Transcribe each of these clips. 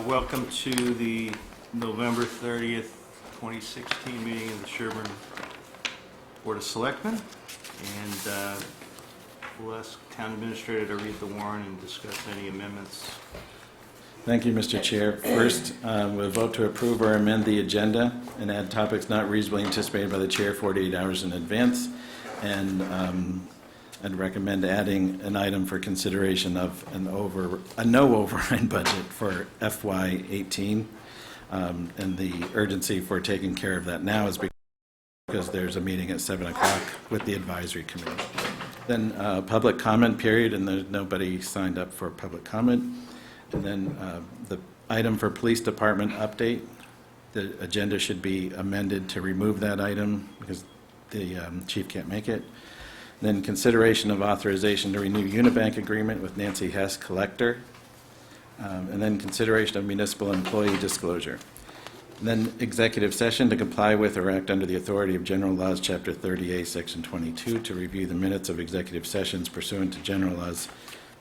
Welcome to the November 30th, 2016 meeting of the Sherborn Board of Selectmen. And we'll ask Town Administrator to read the warrant and discuss any amendments. Thank you, Mr. Chair. First, we'll vote to approve or amend the agenda and add topics not reasonably anticipated by the Chair 48 hours in advance. And I'd recommend adding an item for consideration of a no override budget for FY18. And the urgency for taking care of that now is because there's a meeting at 7 o'clock with the advisory committee. Then public comment period, and there's nobody signed up for public comment. And then the item for police department update, the agenda should be amended to remove that item because the chief can't make it. Then consideration of authorization to renew Unibank agreement with Nancy Hess, collector. And then consideration of municipal employee disclosure. And then executive session to comply with or act under the authority of General Laws, Chapter 30A, Section 22, to review the minutes of executive sessions pursuant to General Laws,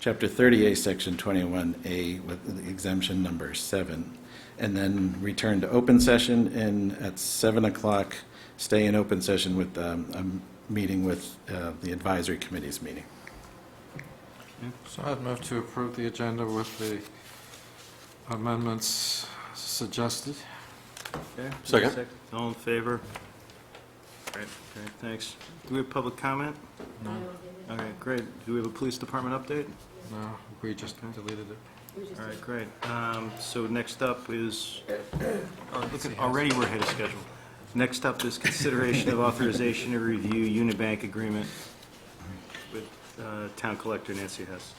Chapter 30A, Section 21A, with exemption number 7. And then return to open session, and at 7 o'clock, stay in open session with a meeting with the advisory committee's meeting. So I'd move to approve the agenda with the amendments suggested. Okay. Second. All in favor? Great. Okay, thanks. Do we have public comment? No, Okay, great. Do we have a police department update? no, we just deleted it. All right, great. So next up is, look at, already we're ahead of schedule. Next up is consideration of authorization to review Unibank agreement with Town Collector Nancy Hess.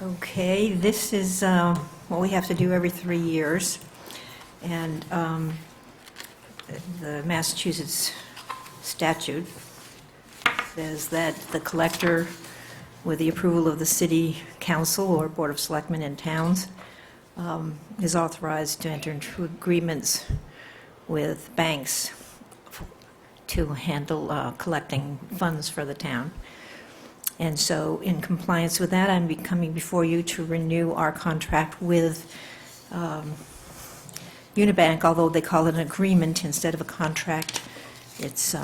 Okay, this is what we have to do every 3 years, and the Massachusetts statute says that the collector, with the approval of the city council or board of selectmen in towns, is authorized to enter into agreements with banks to handle collecting funds for the town. And so in compliance with that, I'm coming before you to renew our contract with Unibank, although they call it an agreement instead of a contract. It's,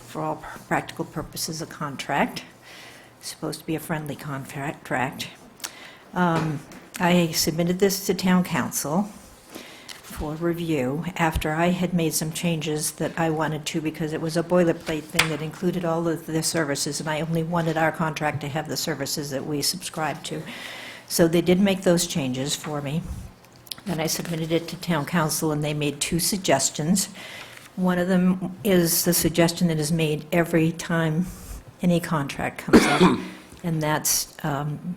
for all practical purposes, a contract. It's supposed to be a friendly contract. I submitted this to town council for review after I had made some changes that I wanted to, because it was a boilerplate thing that included all of the services, and I only wanted our contract to have the services that we subscribe to. So they did make those changes for me. Then I submitted it to town council, and they made 2 suggestions. One of them is the suggestion that is made every time any contract comes up, and that's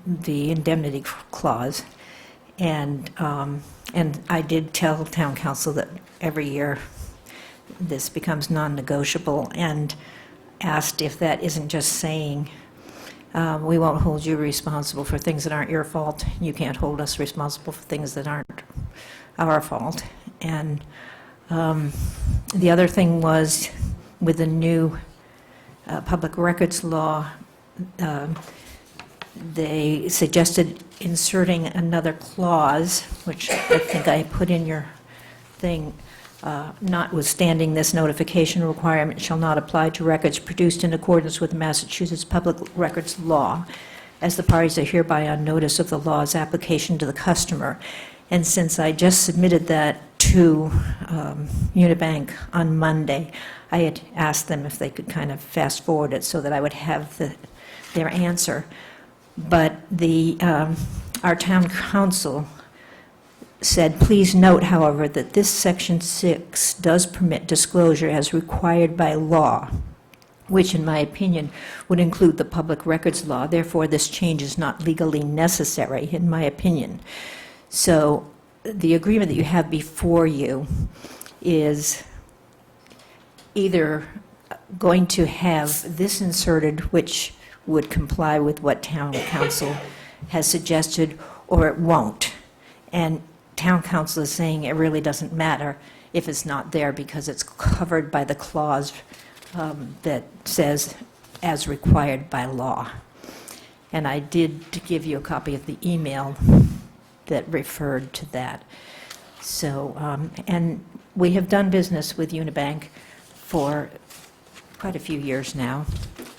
the indemnity clause. And I did tell town council that every year this becomes non-negotiable, and asked if that isn't just saying, we won't hold you responsible for things that aren't your fault. You can't hold us responsible for things that aren't our fault. And the other thing was, with the new public records law, they suggested inserting another clause, which I think I put in your thing. Notwithstanding, this notification requirement shall not apply to records produced in accordance with Massachusetts public records law, as the parties are hereby on notice of the law's application to the customer. And since I just submitted that to Unibank on Monday, I had asked them if they could kind of fast forward it so that I would have their answer. But our town council said, please note, however, that this Section 6 does permit disclosure as required by law, which, in my opinion, would include the public records law. Therefore, this change is not legally necessary, in my opinion. So the agreement that you have before you is either going to have this inserted, which would comply with what town council has suggested, or it won't. And town council is saying it really doesn't matter if it's not there because it's covered by the clause that says, as required by law. And I did give you a copy of the email that referred to that. So, and we have done business with Unibank for quite a few years now,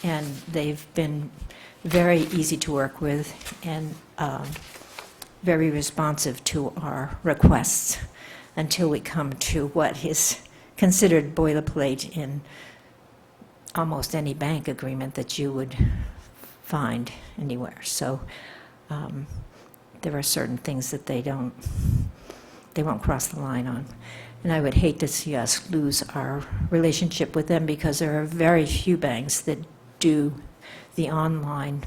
and they've been very easy to work with and very responsive to our requests until we come to what is considered boilerplate in almost any bank agreement that you would find anywhere. So there are certain things that they won't cross the line on. And I would hate to see us lose our relationship with them because there are very few banks that do the online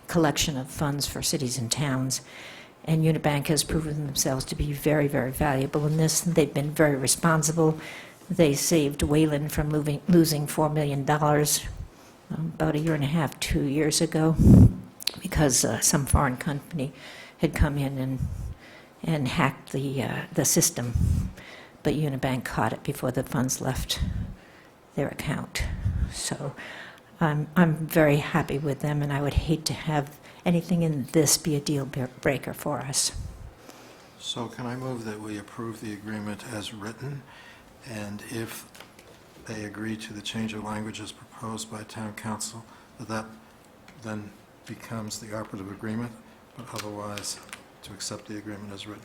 collection of funds for cities and towns. And Unibank has proven themselves to be very, very valuable in this. They've been very responsible. They saved Wayland from losing $4 million about a year and a half, 2 years ago, because some foreign company had come in and hacked the system. But Unibank caught it before the funds left their account. So I'm very happy with them, and I would hate to have anything in this be a deal breaker for us. So can I move that we approve the agreement as written, and if they agree to the change of language as proposed by town council, that then becomes the operative agreement, but otherwise to accept the agreement as written?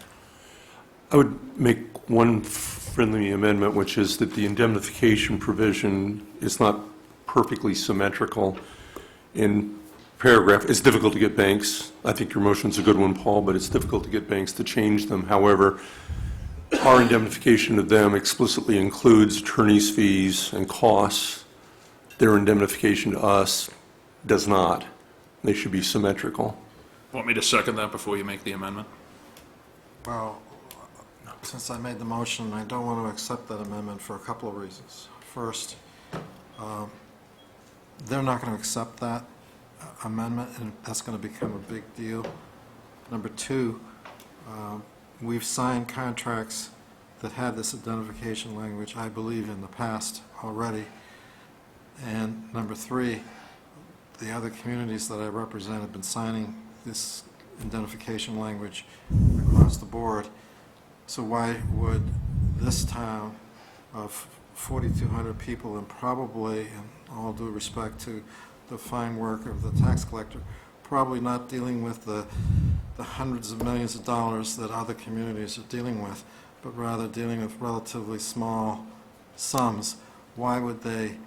I would make one friendly amendment, which is that the indemnification provision is not perfectly symmetrical in paragraph. It's difficult to get banks. I think your motion's a good one, Paul, but it's difficult to get banks to change them. However, our indemnification to them explicitly includes attorney's fees and costs. Their indemnification to us does not. They should be symmetrical. Want me to second that before you make the amendment? Well, since I made the motion, I don't want to accept that amendment for a couple of reasons. First, they're not going to accept that amendment, and that's going to become a big deal. Number two, we've signed contracts that had this identification language, I believe, in the past already. And number three, the other communities that I represent have been signing this identification language across the board. So why would this town of 4,200 people, and probably, in all due respect to the fine work of the tax collector, probably not dealing with the hundreds of millions of dollars that other communities are dealing with, but rather dealing with relatively small sums, why would they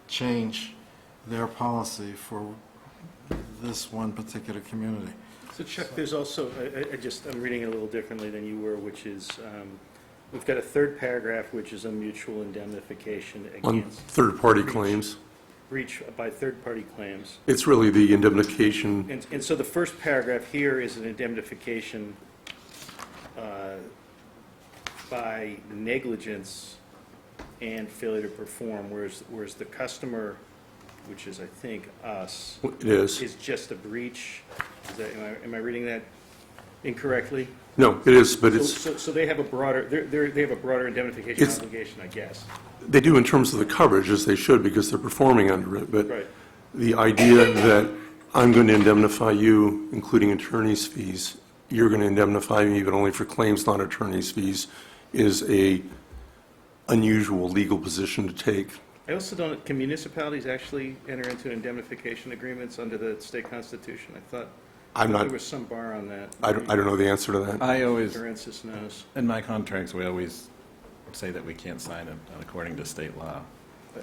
change their policy for this one particular community? So Chuck, there's also, I'm reading it a little differently than you were, which is, we've got a third paragraph, which is a mutual indemnification On against third-party claims, breach by third-party claims. it's really the indemnification. And so the first paragraph here is an indemnification by negligence and failure to perform, whereas the customer, which is, I think, us, It is. just a breach. Is that, am I reading that incorrectly? No, it is, but it's, So they have a broader, they have a broader indemnification It's- obligation, I guess. they do in terms of the coverage, as they should, because they're performing under it. But Right. the idea that I'm going to indemnify you, including attorney's fees, you're going to indemnify me, but only for claims, not attorney's fees, is a unusual legal position to take. I also don't, can municipalities actually enter into indemnification agreements under the state constitution? I thought I'm not, there was some bar on that. I don't know the answer to that. I always, Francis knows. in my contracts, we always say that we can't sign it according to state law.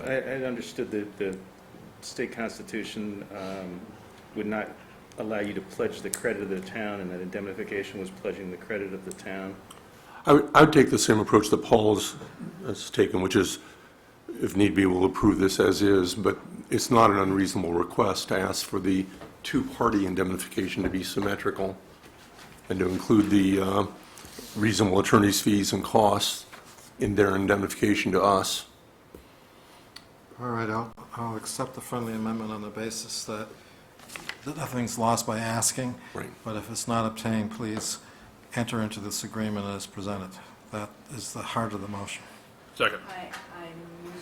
I understood that the state constitution would not allow you to pledge the credit of the town, and that indemnification was pledging the credit of the town. I would take the same approach that Paul has taken, which is, if need be, we'll approve this as is, but it's not an unreasonable request to ask for the two-party indemnification to be symmetrical and to include the reasonable attorney's fees and costs in their indemnification to us. All right, I'll accept the friendly amendment on the basis that nothing's lost by asking. Right. But if it's not obtained, please enter into this agreement as presented. That is the heart of the motion. Second. I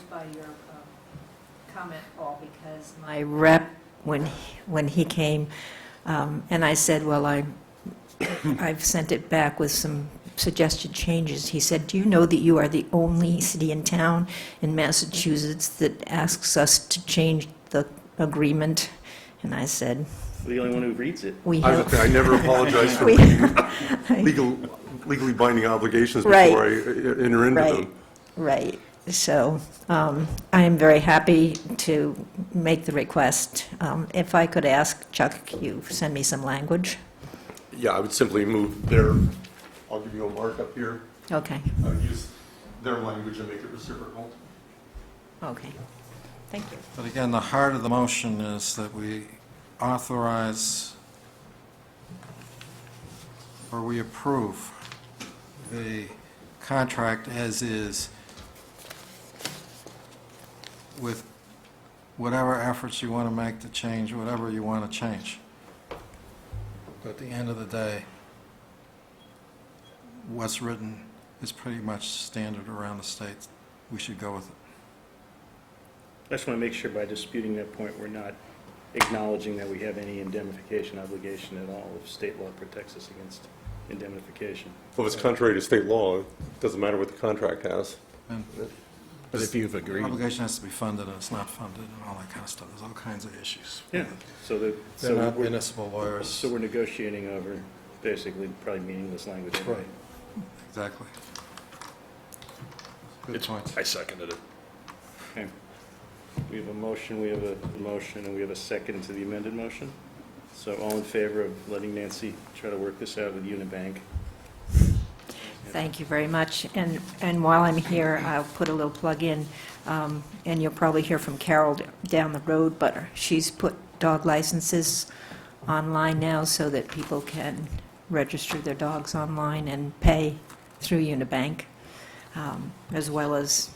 surprised by your comment, Paul, because my rep, when he came, and I said, well, I've sent it back with some suggested changes. He said, do you know that you are the only city and town in Massachusetts that asks us to change the agreement? And I said, The only one who reads it. we I was have. gonna say, I never apologize for We- reading legally binding obligations Right. before I enter into Right, them. right. So I am very happy to make the request. If I could ask Chuck, you send me some language? Yeah, I would simply move their, I'll give you a markup here. Okay, I would use their language and make it reciprocal. okay. Thank you. But again, the heart of the motion is that we authorize or we approve the contract as is with whatever efforts you want to make to change whatever you want to change. But at the end of the day, what's written is pretty much standard around the state. We should go with it. I just want to make sure by disputing that point, we're not acknowledging that we have any indemnification obligation at all if state law protects us against indemnification. Well, if it's contrary to state law, it doesn't matter what the contract has. And But if you've agreed. obligation has to be funded, and it's not funded, and all that kind of stuff. There's all kinds of issues. Yeah, so that, They're not we're, municipal lawyers. so we're negotiating over basically probably meaningless language. anyway. Right. Exactly. Good point. I seconded it. Okay. We have a motion, and we have a second to the amended motion. So all in favor of letting Nancy try to work this out with Unibank? Thank you very much. And while I'm here, I'll put a little plug in, and you'll probably hear from Carol down the road, but she's put dog licenses online now so that people can register their dogs online and pay through Unibank, as well as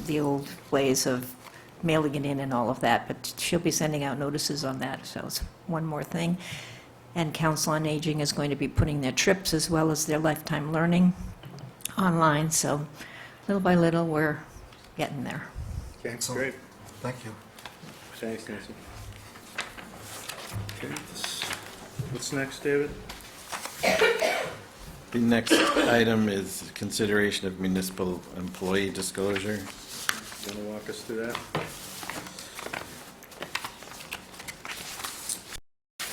the old ways of mailing it in and all of that. But she'll be sending out notices on that, so it's one more thing. And Council on Aging is going to be putting their trips as well as their lifetime learning online, so little by little, we're getting there. Okay, Excellent. great. Thank you. Thanks, Nancy. Okay, what's next, David? The next item is consideration of municipal employee disclosure. You want to walk us through that?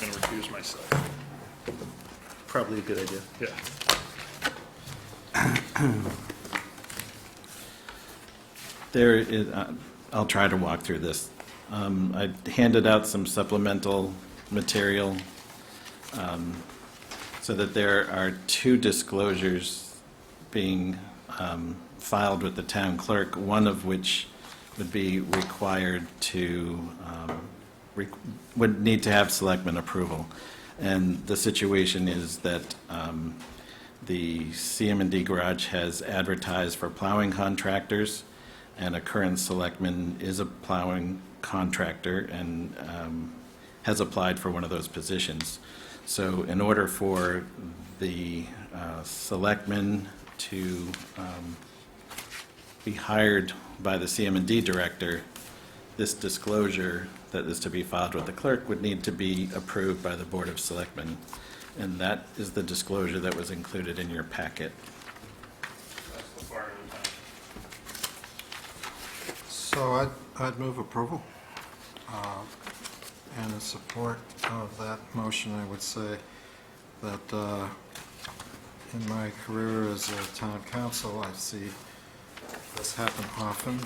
I'm going to recuse myself. Probably a good idea. Yeah. There is, I'll try to walk through this. I handed out some supplemental material so that there are two disclosures being filed with the town clerk, one of which would be required to, would need to have selectmen approval. And the situation is that the CM&D Garage has advertised for plowing contractors, and a current selectman is a plowing contractor and has applied for one of those positions. So in order for the selectman to be hired by the CM&D director, this disclosure that is to be filed with the clerk would need to be approved by the Board of Selectmen. And that is the disclosure that was included in your packet. So I'd move approval. And in support of that motion, I would say that in my career as a town council, I see this happen often,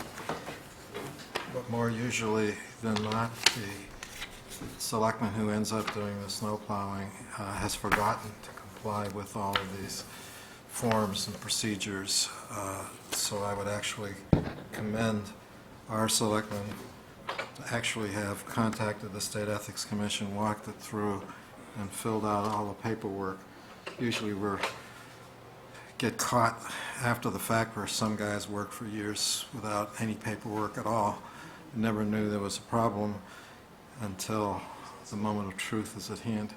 but more usually than not, the selectman who ends up doing the snow plowing has forgotten to comply with all of these forms and procedures. So I would actually commend our selectmen to actually have contacted the State Ethics Commission, walked it through, and filled out all the paperwork. Usually get caught after the fact where some guys work for years without any paperwork at all, and never knew there was a problem until the moment of truth is at hand.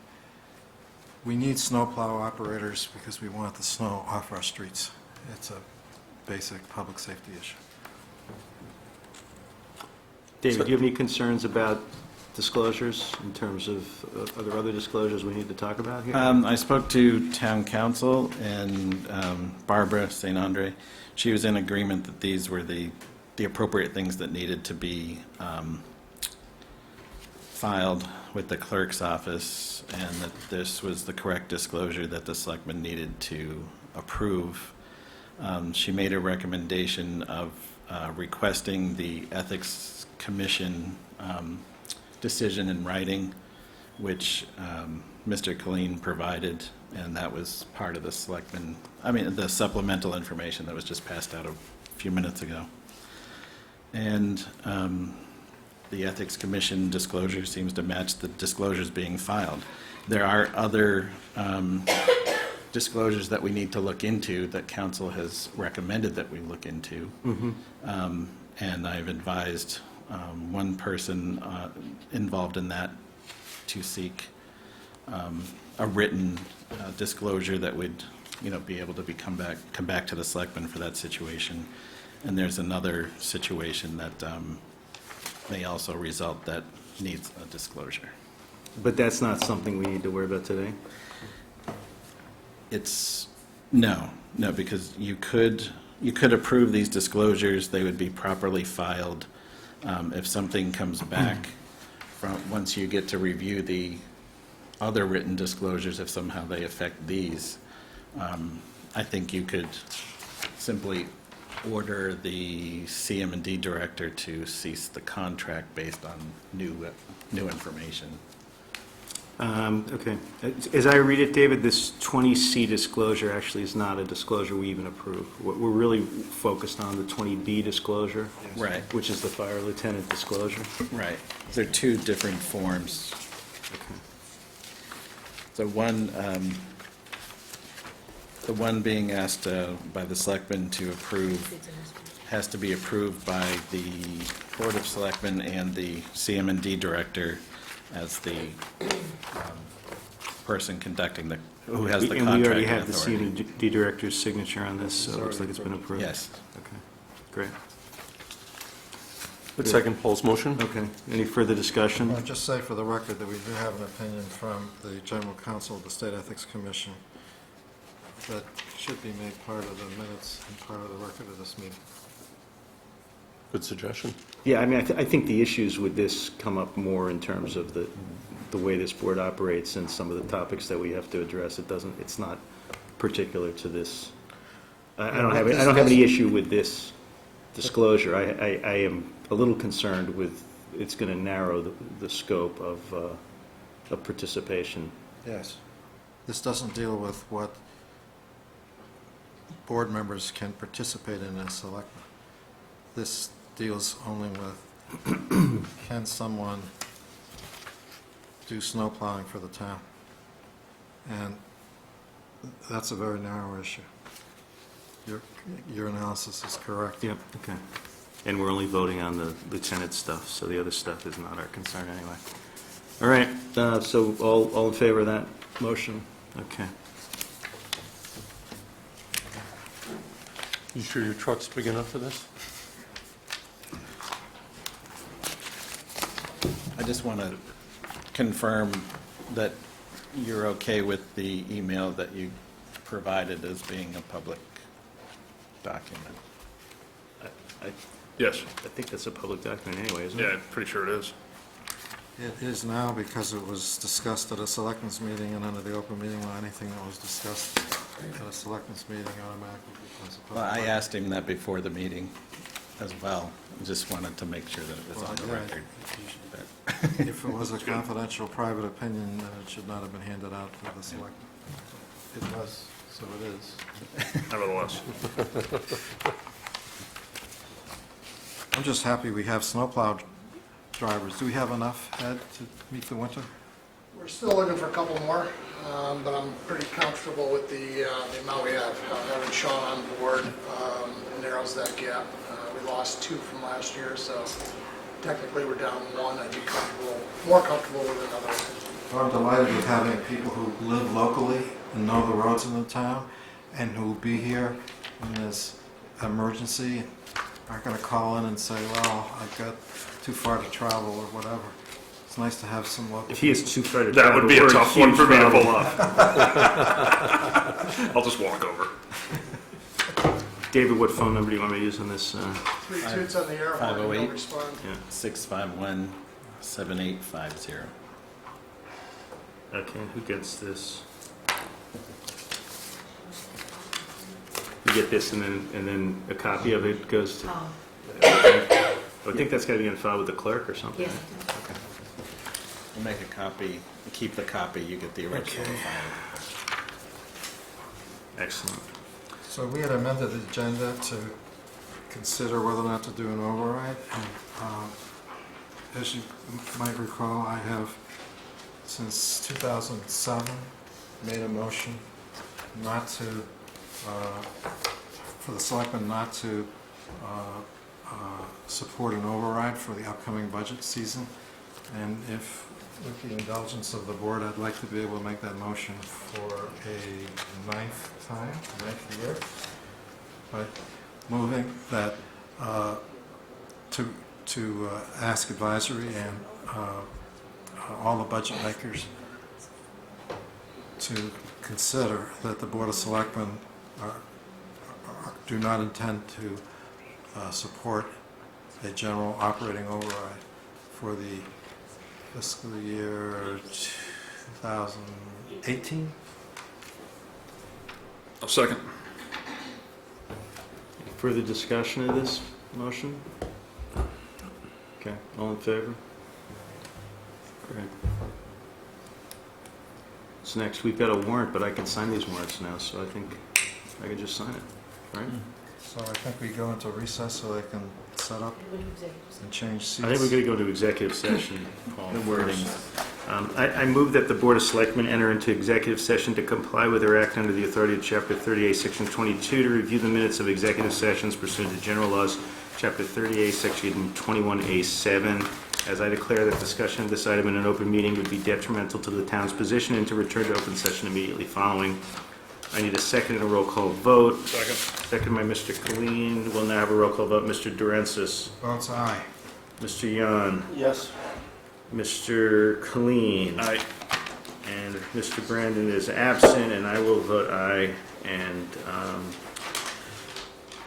We need snowplow operators because we want the snow off our streets. It's a basic public safety issue. David, do you have any concerns about disclosures in terms of, are there other disclosures we need to talk about here? I spoke to town council and Barbara St. Andre. She was in agreement that these were the appropriate things that needed to be filed with the clerk's office, and that this was the correct disclosure that the selectmen needed to approve. She made a recommendation of requesting the Ethics Commission decision in writing, which Mr. Colleen provided, and that was part of the the supplemental information that was just passed out a few minutes ago. And the Ethics Commission disclosure seems to match the disclosures being filed. There are other disclosures that we need to look into that council has recommended that we look into. And I've advised one person involved in that to seek a written disclosure that would, be able to come back to the selectmen for that situation. And there's another situation that may also result that needs a disclosure. But that's not something we need to worry about today? No, because you could approve these disclosures, they would be properly filed. If something comes back once you get to review the other written disclosures, if somehow they affect these, I think you could simply order the CM&D director to cease the contract based on new information. Okay. As I read it, David, this 20C disclosure actually is not a disclosure we even approve. We're really focused on the 20B disclosure. Right. Which is the fire lieutenant disclosure. Right. They're two different forms. Okay. So the one being asked by the selectmen to approve has to be approved by the Board of Selectmen and the CM&D director as the person conducting who has the And we contracting already have the authority. CM&D director's signature on this, so it looks like it's been approved. Yes. Okay, great. Would second Paul's motion? Okay, any further discussion? I'll just say for the record that we do have an opinion from the General Counsel of the State Ethics Commission that should be made part of the minutes and part of the record of this meeting. Good suggestion. Yeah, I mean, I think the issues with this come up more in terms of the way this board operates and some of the topics that we have to address. It's not particular to this. I don't have any issue with this disclosure. I am a little concerned with, it's going to narrow the scope of participation. Yes. This doesn't deal with what board members can participate in as selectmen. This deals only with, can someone do snow plowing for the town? And that's a very narrow issue. Your analysis is correct. Yep, okay. And we're only voting on the lieutenant stuff, so the other stuff is not our concern anyway. All right, so all in favor of that motion? Okay. You sure your truck's big enough for this? I just want to confirm that you're okay with the email that you provided as being a public document. Yes. I think that's a public document anyway, isn't it? Yeah, I'm pretty sure it is. It is now because it was discussed at a selectmen's meeting, and under the open meeting law, anything that was discussed at a selectmen's meeting automatically becomes a Well, public. I asked him that before the meeting as well. I just wanted to make sure that it was on the Well, yeah. record. If it was a confidential private opinion, then it should not have been handed out to the selectmen. It was, so it is. Nevertheless. I'm just happy we have snowplow drivers. Do we have enough, Ed, to meet the winter? We're still looking for a couple more, but I'm pretty comfortable with the amount we have. Having Sean on board narrows that gap. We lost 2 from last year, so technically we're down 1. I'd be more comfortable with another one. I'm delighted with having people who live locally and know the roads in the town, and who will be here when there's emergency, aren't going to call in and say, well, I've got too far to travel or whatever. It's nice to have some local. If he is too far to That travel, would be a we're tough one huge for me to problem. pull off. I'll just walk over. David, what phone number do you want me to use on this? 3 toots on the air, if I 508. don't respond. 651-7850. Okay, who gets this? You get this, and then a copy of it goes to. I would think that's got to be on file with the clerk or something. Yes. We'll make a copy, keep the copy, you get the original. Okay. Excellent. So we had amended the agenda to consider whether or not to do an override. And, as you might recall, I have, since 2007, made a motion not to, for the selectmen not to support an override for the upcoming budget season. And if, with the indulgence of the board, I'd like to be able to make that motion for a ninth year, by moving that to ask advisory and all the budget makers to consider that the Board of Selectmen do not intend to support a general operating override for the fiscal year 2018. I'll second. Further discussion of this motion? Okay, all in favor? Great. So next, we've got a warrant, but I can sign these warrants now, so I think I can just sign it, right? So I think we go into recess so they can set up and change seats. I think we're going to go to executive session. Paul, The wording. I move that the Board of Selectmen enter into executive session to comply with or act under the authority of Chapter 38, Section 22, to review the minutes of executive sessions pursuant to General Laws, Chapter 38, Section 21A7. As I declare that discussion of this item in an open meeting would be detrimental to the town's position, and to return to open session immediately following. I need a second and a roll call vote. Second. Second by Mr. Colleen. We'll now have a roll call vote. Mr. Durensis. Votes aye. Mr. Yan. Yes. Mr. Colleen. Aye. And Mr. Brandon is absent, and I will vote aye. And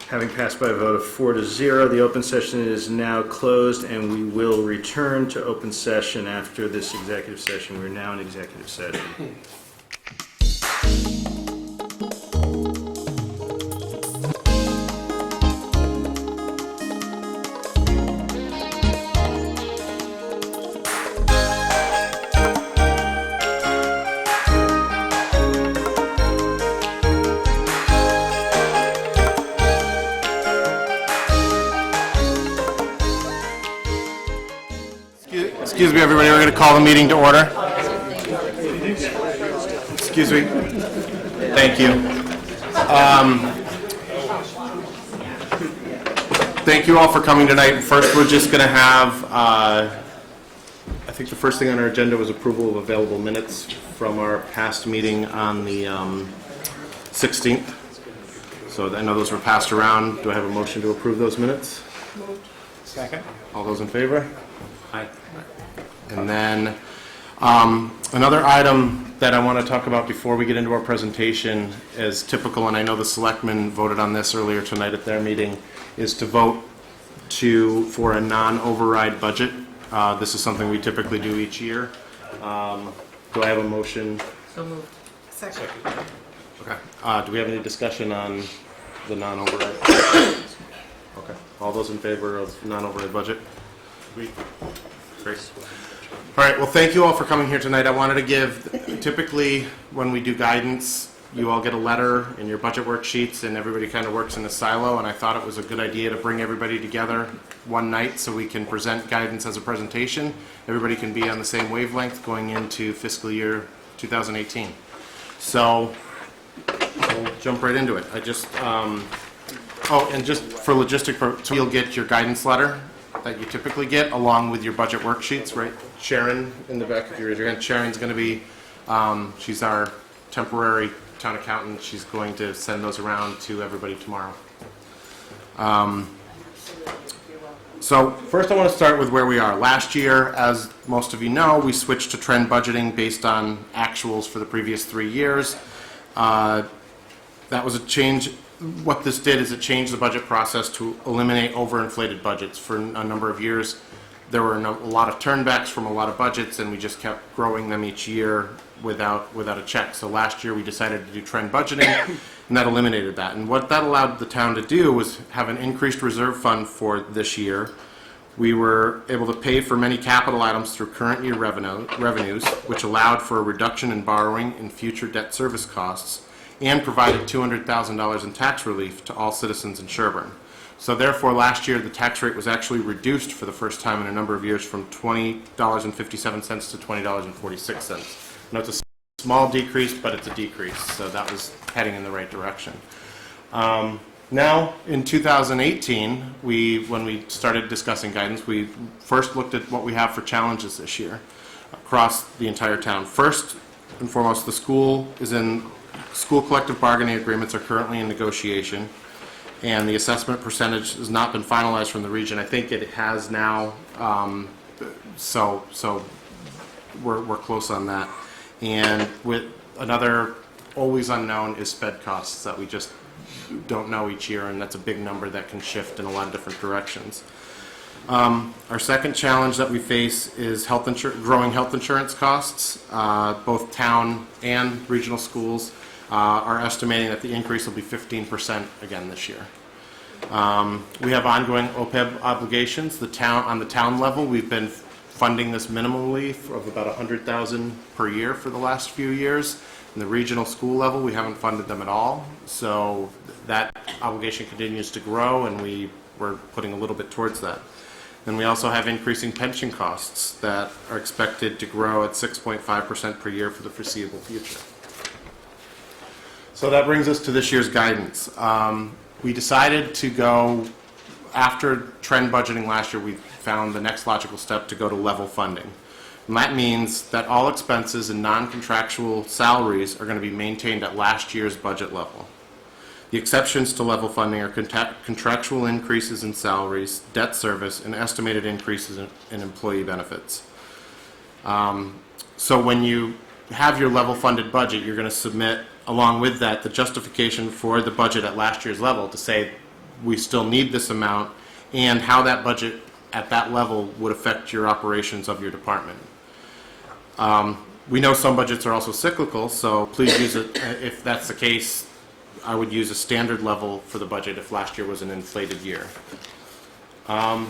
having passed by a vote of 4-0, the open session is now closed, and we will return to open session after this executive session. We're now in executive session. Excuse me, everybody, we're going to call the meeting to order. Excuse me. Thank you. Thank you all for coming tonight. First, we're just going to have, I think the first thing on our agenda was approval of available minutes from our past meeting on the 16th. So I know those were passed around. Do I have a motion to approve those minutes? Second. All those in favor? Aye. And then another item that I want to talk about before we get into our presentation is typical, and I know the selectmen voted on this earlier tonight at their meeting, is to vote for a non-override budget. This is something we typically do each year. Do I have a motion? So moved. Second. Okay. Do we have any discussion on the non-override? Okay. All those in favor of non-override budget? Great. All right, well, thank you all for coming here tonight. I wanted to give, typically, when we do guidance, you all get a letter in your budget worksheets, and everybody kind of works in a silo, and I thought it was a good idea to bring everybody together one night so we can present guidance as a presentation. Everybody can be on the same wavelength going into fiscal year 2018. So, we'll jump right into it. I just, oh, and just for logistic purposes, you'll get your guidance letter that you typically get along with your budget worksheets, right? Sharon, in the back, if you raise your hand, Sharon's going to be, she's our temporary town accountant. She's going to send those around to everybody tomorrow. So first I want to start with where we are. Last year, as most of you know, we switched to trend budgeting based on actuals for the previous 3 years. That was a change. What this did is it changed the budget process to eliminate overinflated budgets. For a number of years, there were a lot of turnbacks from a lot of budgets, and we just kept growing them each year without a check. So last year we decided to do trend budgeting, and that eliminated that. And what that allowed the town to do was have an increased reserve fund for this year. We were able to pay for many capital items through current year revenues, which allowed for a reduction in borrowing and future debt service costs, and provided $200,000 in tax relief to all citizens in Sherborn. So therefore, last year, the tax rate was actually reduced for the first time in a number of years from $20.57 to $20.46. Now, it's a small decrease, but it's a decrease, so that was heading in the right direction. Now, in 2018, when we started discussing guidance, we first looked at what we have for challenges this year across the entire town. First and foremost, the school collective bargaining agreements are currently in negotiation, and the assessment percentage has not been finalized from the region. I think it has now, so we're close on that. And with another always unknown is sped costs that we just don't know each year, and that's a big number that can shift in a lot of different directions. Our second challenge that we face is growing health insurance costs. Both town and regional schools are estimating that the increase will be 15% again this year. We have ongoing OPEB obligations. On the town level, we've been funding this minimally of about $100,000 per year for the last few years. In the regional school level, we haven't funded them at all, so that obligation continues to grow, and we're putting a little bit towards that. Then we also have increasing pension costs that are expected to grow at 6.5% per year for the foreseeable future. So that brings us to this year's guidance. We decided to go, after trend budgeting last year, we found the next logical step to go to level funding. And that means that all expenses and non-contractual salaries are going to be maintained at last year's budget level. The exceptions to level funding are contractual increases in salaries, debt service, and estimated increases in employee benefits. So when you have your level funded budget, you're going to submit, along with that, the justification for the budget at last year's level to say we still need this amount, and how that budget at that level would affect your operations of your department. We know some budgets are also cyclical, so please use it. If that's the case, I would use a standard level for the budget if last year was an inflated year. What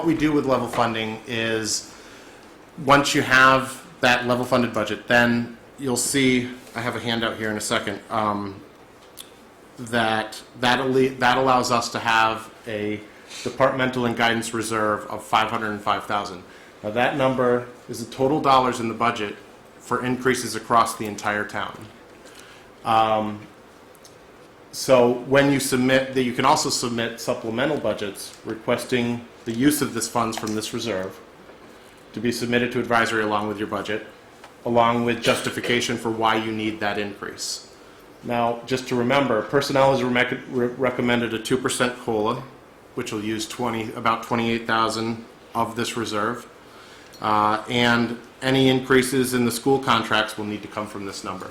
we do with level funding is, once you have that level funded budget, then you'll see, I have a handout here in a second, that allows us to have a departmental and guidance reserve of $505,000. Now that number is the total dollars in the budget for increases across the entire town. So when you submit, you can also submit supplemental budgets requesting the use of this funds from this reserve to be submitted to advisory along with your budget, along with justification for why you need that increase. Now, just to remember, personnel has recommended a 2% COLA, which will use about $28,000 of this reserve, and any increases in the school contracts will need to come from this number.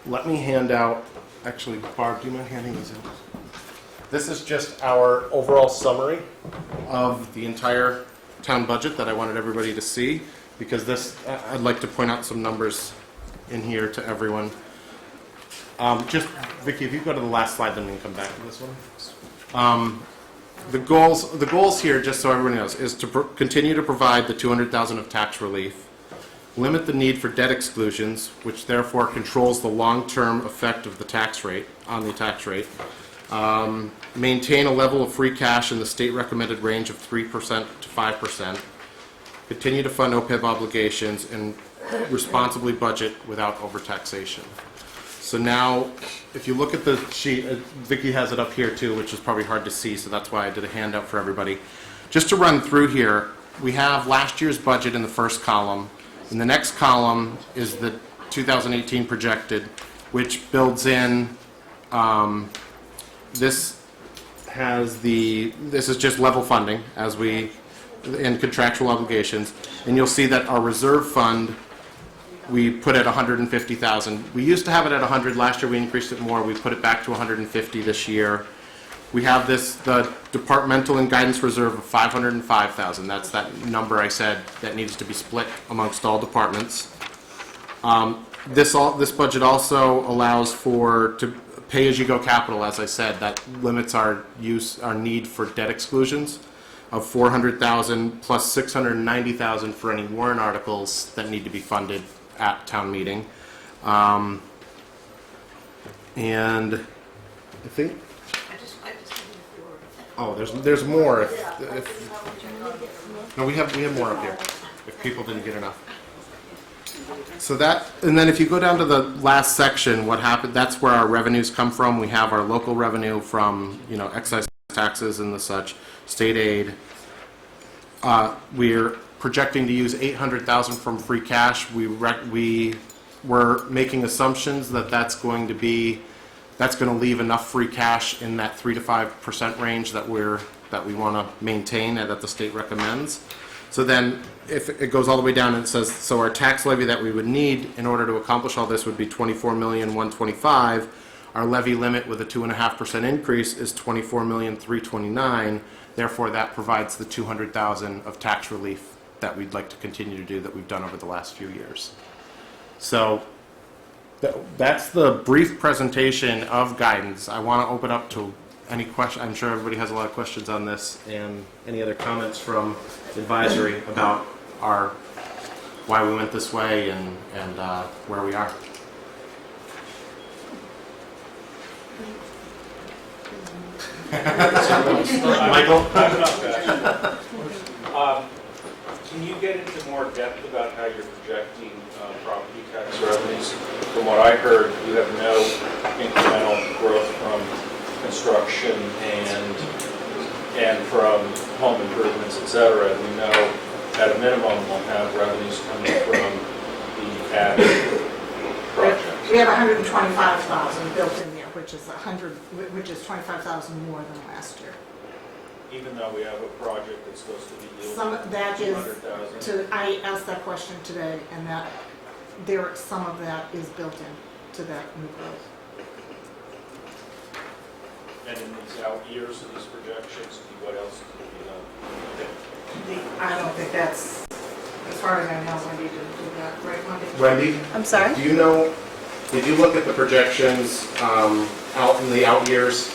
Let me hand out, actually, Barb, do you mind handing these out? This is just our overall summary of the entire town budget that I wanted everybody to see, because I'd like to point out some numbers in here to everyone. Just, Vicki, if you go to the last slide, then we can come back to this one. The goals here, just so everyone knows, is to continue to provide the $200,000 of tax relief, limit the need for debt exclusions, which therefore controls the long-term effect of the tax rate, on the tax rate, maintain a level of free cash in the state recommended range of 3% to 5%, continue to fund OPEB obligations, and responsibly budget without overtaxation. So now, if you look at the sheet, Vicki has it up here too, which is probably hard to see, so that's why I did a handout for everybody. Just to run through here, we have last year's budget in the first column. In the next column is the 2018 projected, which builds in this has this is just level funding as we, and contractual obligations. And you'll see that our reserve fund, we put at 150,000. We used to have it at 100. Last year we increased it more. We put it back to 150 this year. We have the departmental and guidance reserve of 505,000. That's that number I said that needs to be split amongst all departments. This budget also allows for pay-as-you-go capital, as I said, that limits our need for debt exclusions of 400,000 plus 690,000 for any warrant articles that need to be funded at town meeting. And I think, oh, there's more no, we have more up here if people didn't get enough. So that, and then if you go down to the last section, what happened, that's where our revenues come from. We have our local revenue from, excise taxes and the such, state aid. We're projecting to use 800,000 from free cash. We were making assumptions that that's going to leave enough free cash in that 3 to 5% range that we want to maintain and that the state recommends. So then, if it goes all the way down and it says, so our tax levy that we would need in order to accomplish all this would be 24,125,000. Our levy limit with a 2.5% increase is 24,329,000. Therefore, that provides the 200,000 of tax relief that we'd like to continue to do that we've done over the last few years. So that's the brief presentation of guidance. I want to open up to any question. I'm sure everybody has a lot of questions on this, and any other comments from advisory about why we went this way and where we are. Michael? Can you get into more depth about how you're projecting property tax revenues? From what I heard, you have no incremental growth from construction and from home improvements, et cetera. And we know at a minimum we'll have revenues coming from the ag project. We have 125,000 built in there, which is 25,000 more than last year. Even though we have a project that's supposed to be Some yielding that is 200,000. I asked that question today, and that some of that is built into that new growth. And in these out years of these projections, what else could be done? I don't think that's, as far as I know, Wendy didn't do that, right, Wendy? Wendy? I'm sorry? Do you know, did you look at the projections out in the out years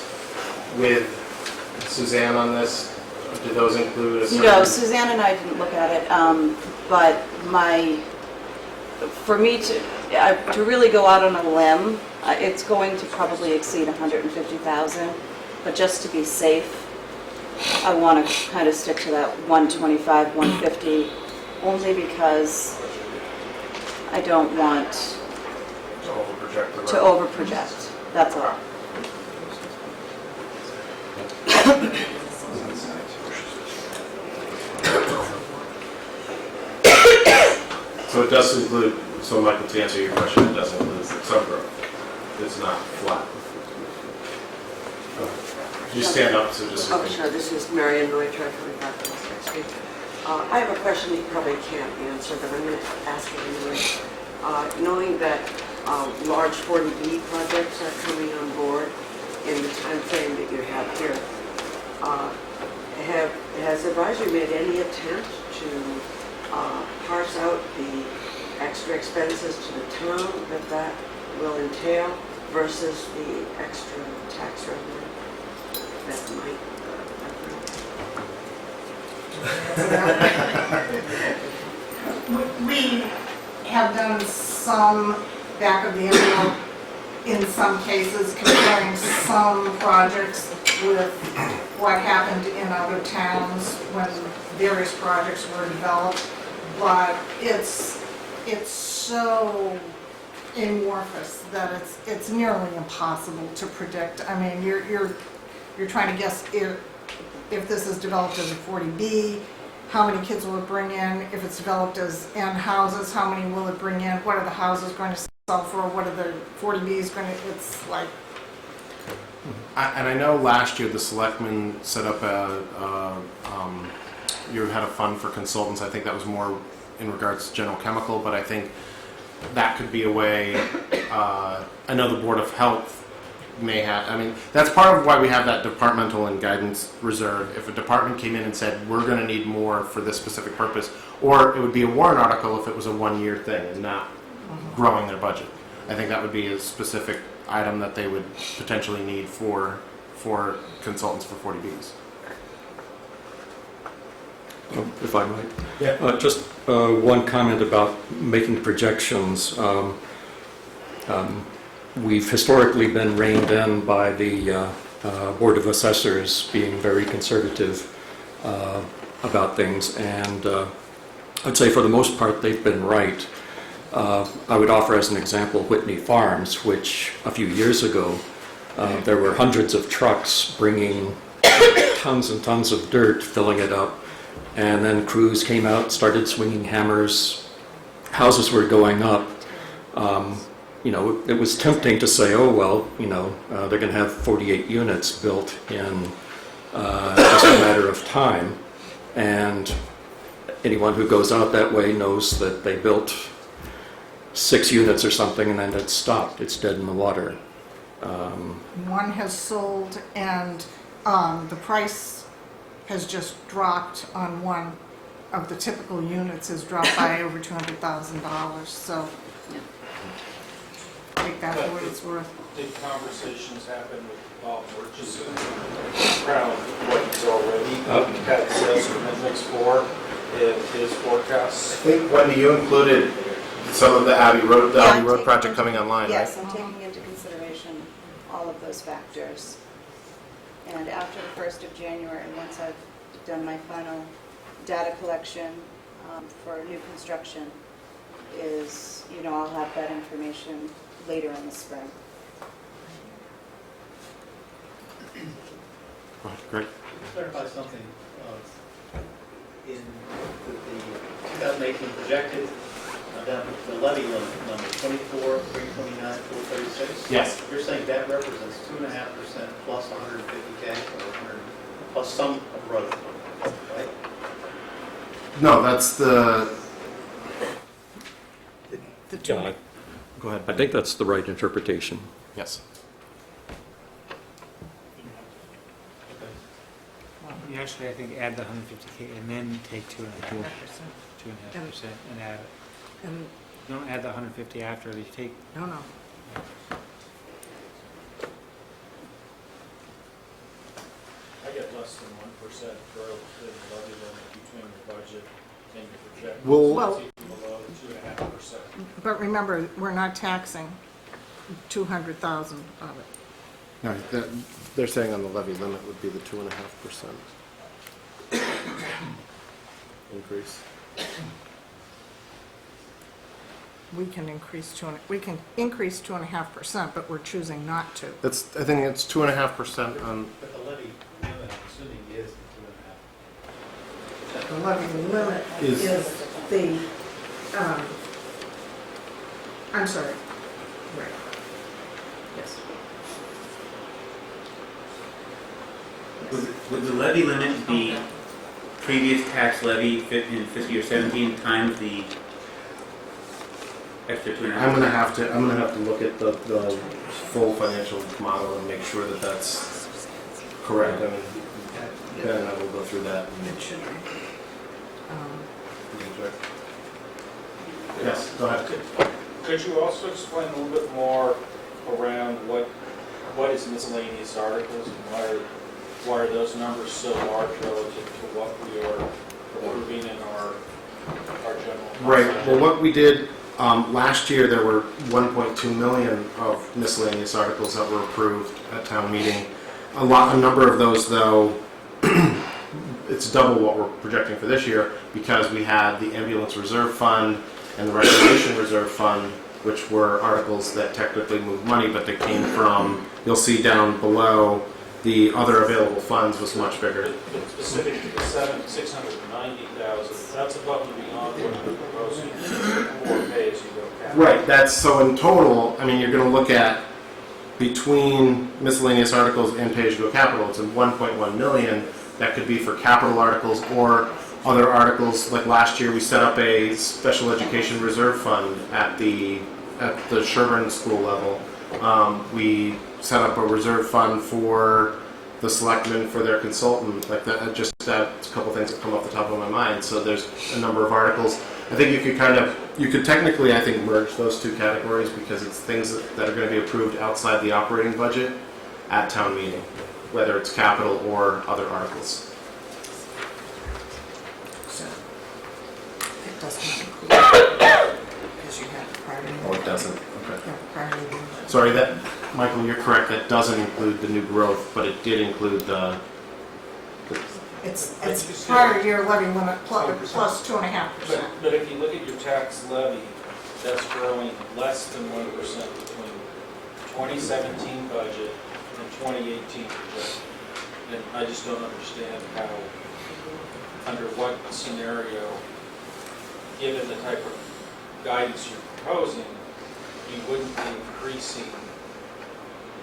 with Suzanne on this? Did those include a certain... No, Suzanne and I didn't look at it, but for me to really go out on a limb, it's going to probably exceed 150,000, but just to be safe, I want to kind of stick to that 125, 150, only because I don't want to overproject. That's all. So it does include, so Michael, to answer your question, it does include some growth. It's not flat. You stand up, so just... Oh, sure. This is Marion Neutra from Northwest Street. I have a question you probably can't answer, but I'm going to ask it anyway. Knowing that large 40B projects are coming on board in the time frame that you have here, has advisory made any attempt to parse out the extra expenses to the town that will entail versus the extra tax revenue that might We have done some back of the envelope in some cases, comparing some projects with what happened in other towns when various projects were developed, but it's so amorphous that it's nearly impossible to predict. I mean, you're trying to guess if this is developed as a 40B, how many kids will it bring in? If it's developed as N houses, how many will it bring in? What are the houses going to sell for? What are the 40Bs going to, it's like, And I know last year the selectmen set up you had a fund for consultants. I think that was more in regards to general chemical, but I think that could be a way. I know the Board of Health may have, I mean, that's part of why we have that departmental and guidance reserve. If a department came in and said, we're going to need more for this specific purpose, or it would be a warrant article if it was a one-year thing and not growing their budget. I think that would be a specific item that they would potentially need for consultants for 40Bs. If I might. Yeah. Just one comment about making projections. We've historically been reined in by the Board of Assessors being very conservative about things, and I'd say for the most part they've been right. I would offer as an example Whitney Farms, which a few years ago there were hundreds of trucks bringing tons and tons of dirt, filling it up, and then crews came out, started swinging hammers, houses were going up. You know, it was tempting to say, oh, well, you know, they're going to have 48 units built in just a matter of time. And anyone who goes out that way knows that they built 6 units or something and then it stopped. It's dead in the water. One has sold, and the price has just dropped on one of the typical units, has dropped by over $200,000. So take that for what it's worth. Did conversations happen with Bob Murchison around what he's already had sales commitments for in his forecasts? I think, Wendy, you included some of the Abbey Road, project coming online, Yes, right? I'm taking into consideration all of those factors. And after the 1st of January, once I've done my final data collection for new construction, is, you know, I'll have that information later in the spring. Great. Clarify something. In the 2018 projected, the levy limit number, 24, 329, 436. Yes. You're saying that represents 2.5% plus 150K or 100 plus some growth, right? No, that's the. Yeah, Go ahead. I think that's the right interpretation. Yes. You actually, I think, add the 150K and then take 2.5% and add it. And You don't add the 150 after, you take. no. I get less than 1% growth in the levy limit between your budget and your projected. Well- It's even below 2.5%. But remember, we're not taxing 200,000 of it. No, they're saying on the levy limit would be the 2.5% increase. We can increase 2.5%, but we're choosing not to. I think it's 2.5% on. But the levy limit, I'm assuming, is the 2.5. The levy limit Is- is the, I'm sorry, right. Yes. Would the levy limit be previous tax levy in fiscal year 17 times the extra 2.5%? I'm gonna have to look at the full financial model and make sure that that's correct. I mean, Ben and I will go through that. It should be. Yes, go ahead. Could you also explain a little bit more around what is miscellaneous articles and why are those numbers so large relative to what we are approving in our general? Right, well, what we did, last year, there were 1.2 million of miscellaneous articles that were approved at town meeting. A number of those, though, it's double what we're projecting for this year because we had the ambulance reserve fund and the recreation reserve fund, which were articles that technically moved money, but they came from, you'll see down below, the other available funds was much bigger. But specific to the 690,000, that's above and beyond what you're proposing for pay-as-you-go capital. Right, so in total, I mean, you're gonna look at between miscellaneous articles and pay-as-you-go capital, it's a 1.1 million. That could be for capital articles or other articles. Like last year, we set up a special education reserve fund at the Sherborn school level. We set up a reserve fund for the selectmen for their consultant, like that. Just that's a couple things that come off the top of my mind. So there's a number of articles. I think you could technically, I think, merge those two categories because it's things that are going to be approved outside the operating budget at town meeting, whether it's capital or other articles. So, it doesn't include, because you have priority. Oh, it doesn't. Okay. Yeah, priority. Sorry, Michael, you're correct. That doesn't include the new growth, but it did include the It's prior year levy limit plus 2.5%. But if you look at your tax levy, that's growing less than 1% between 2017 budget and 2018 budget. And I just don't understand how, under what scenario, given the type of guidance you're proposing, you wouldn't be increasing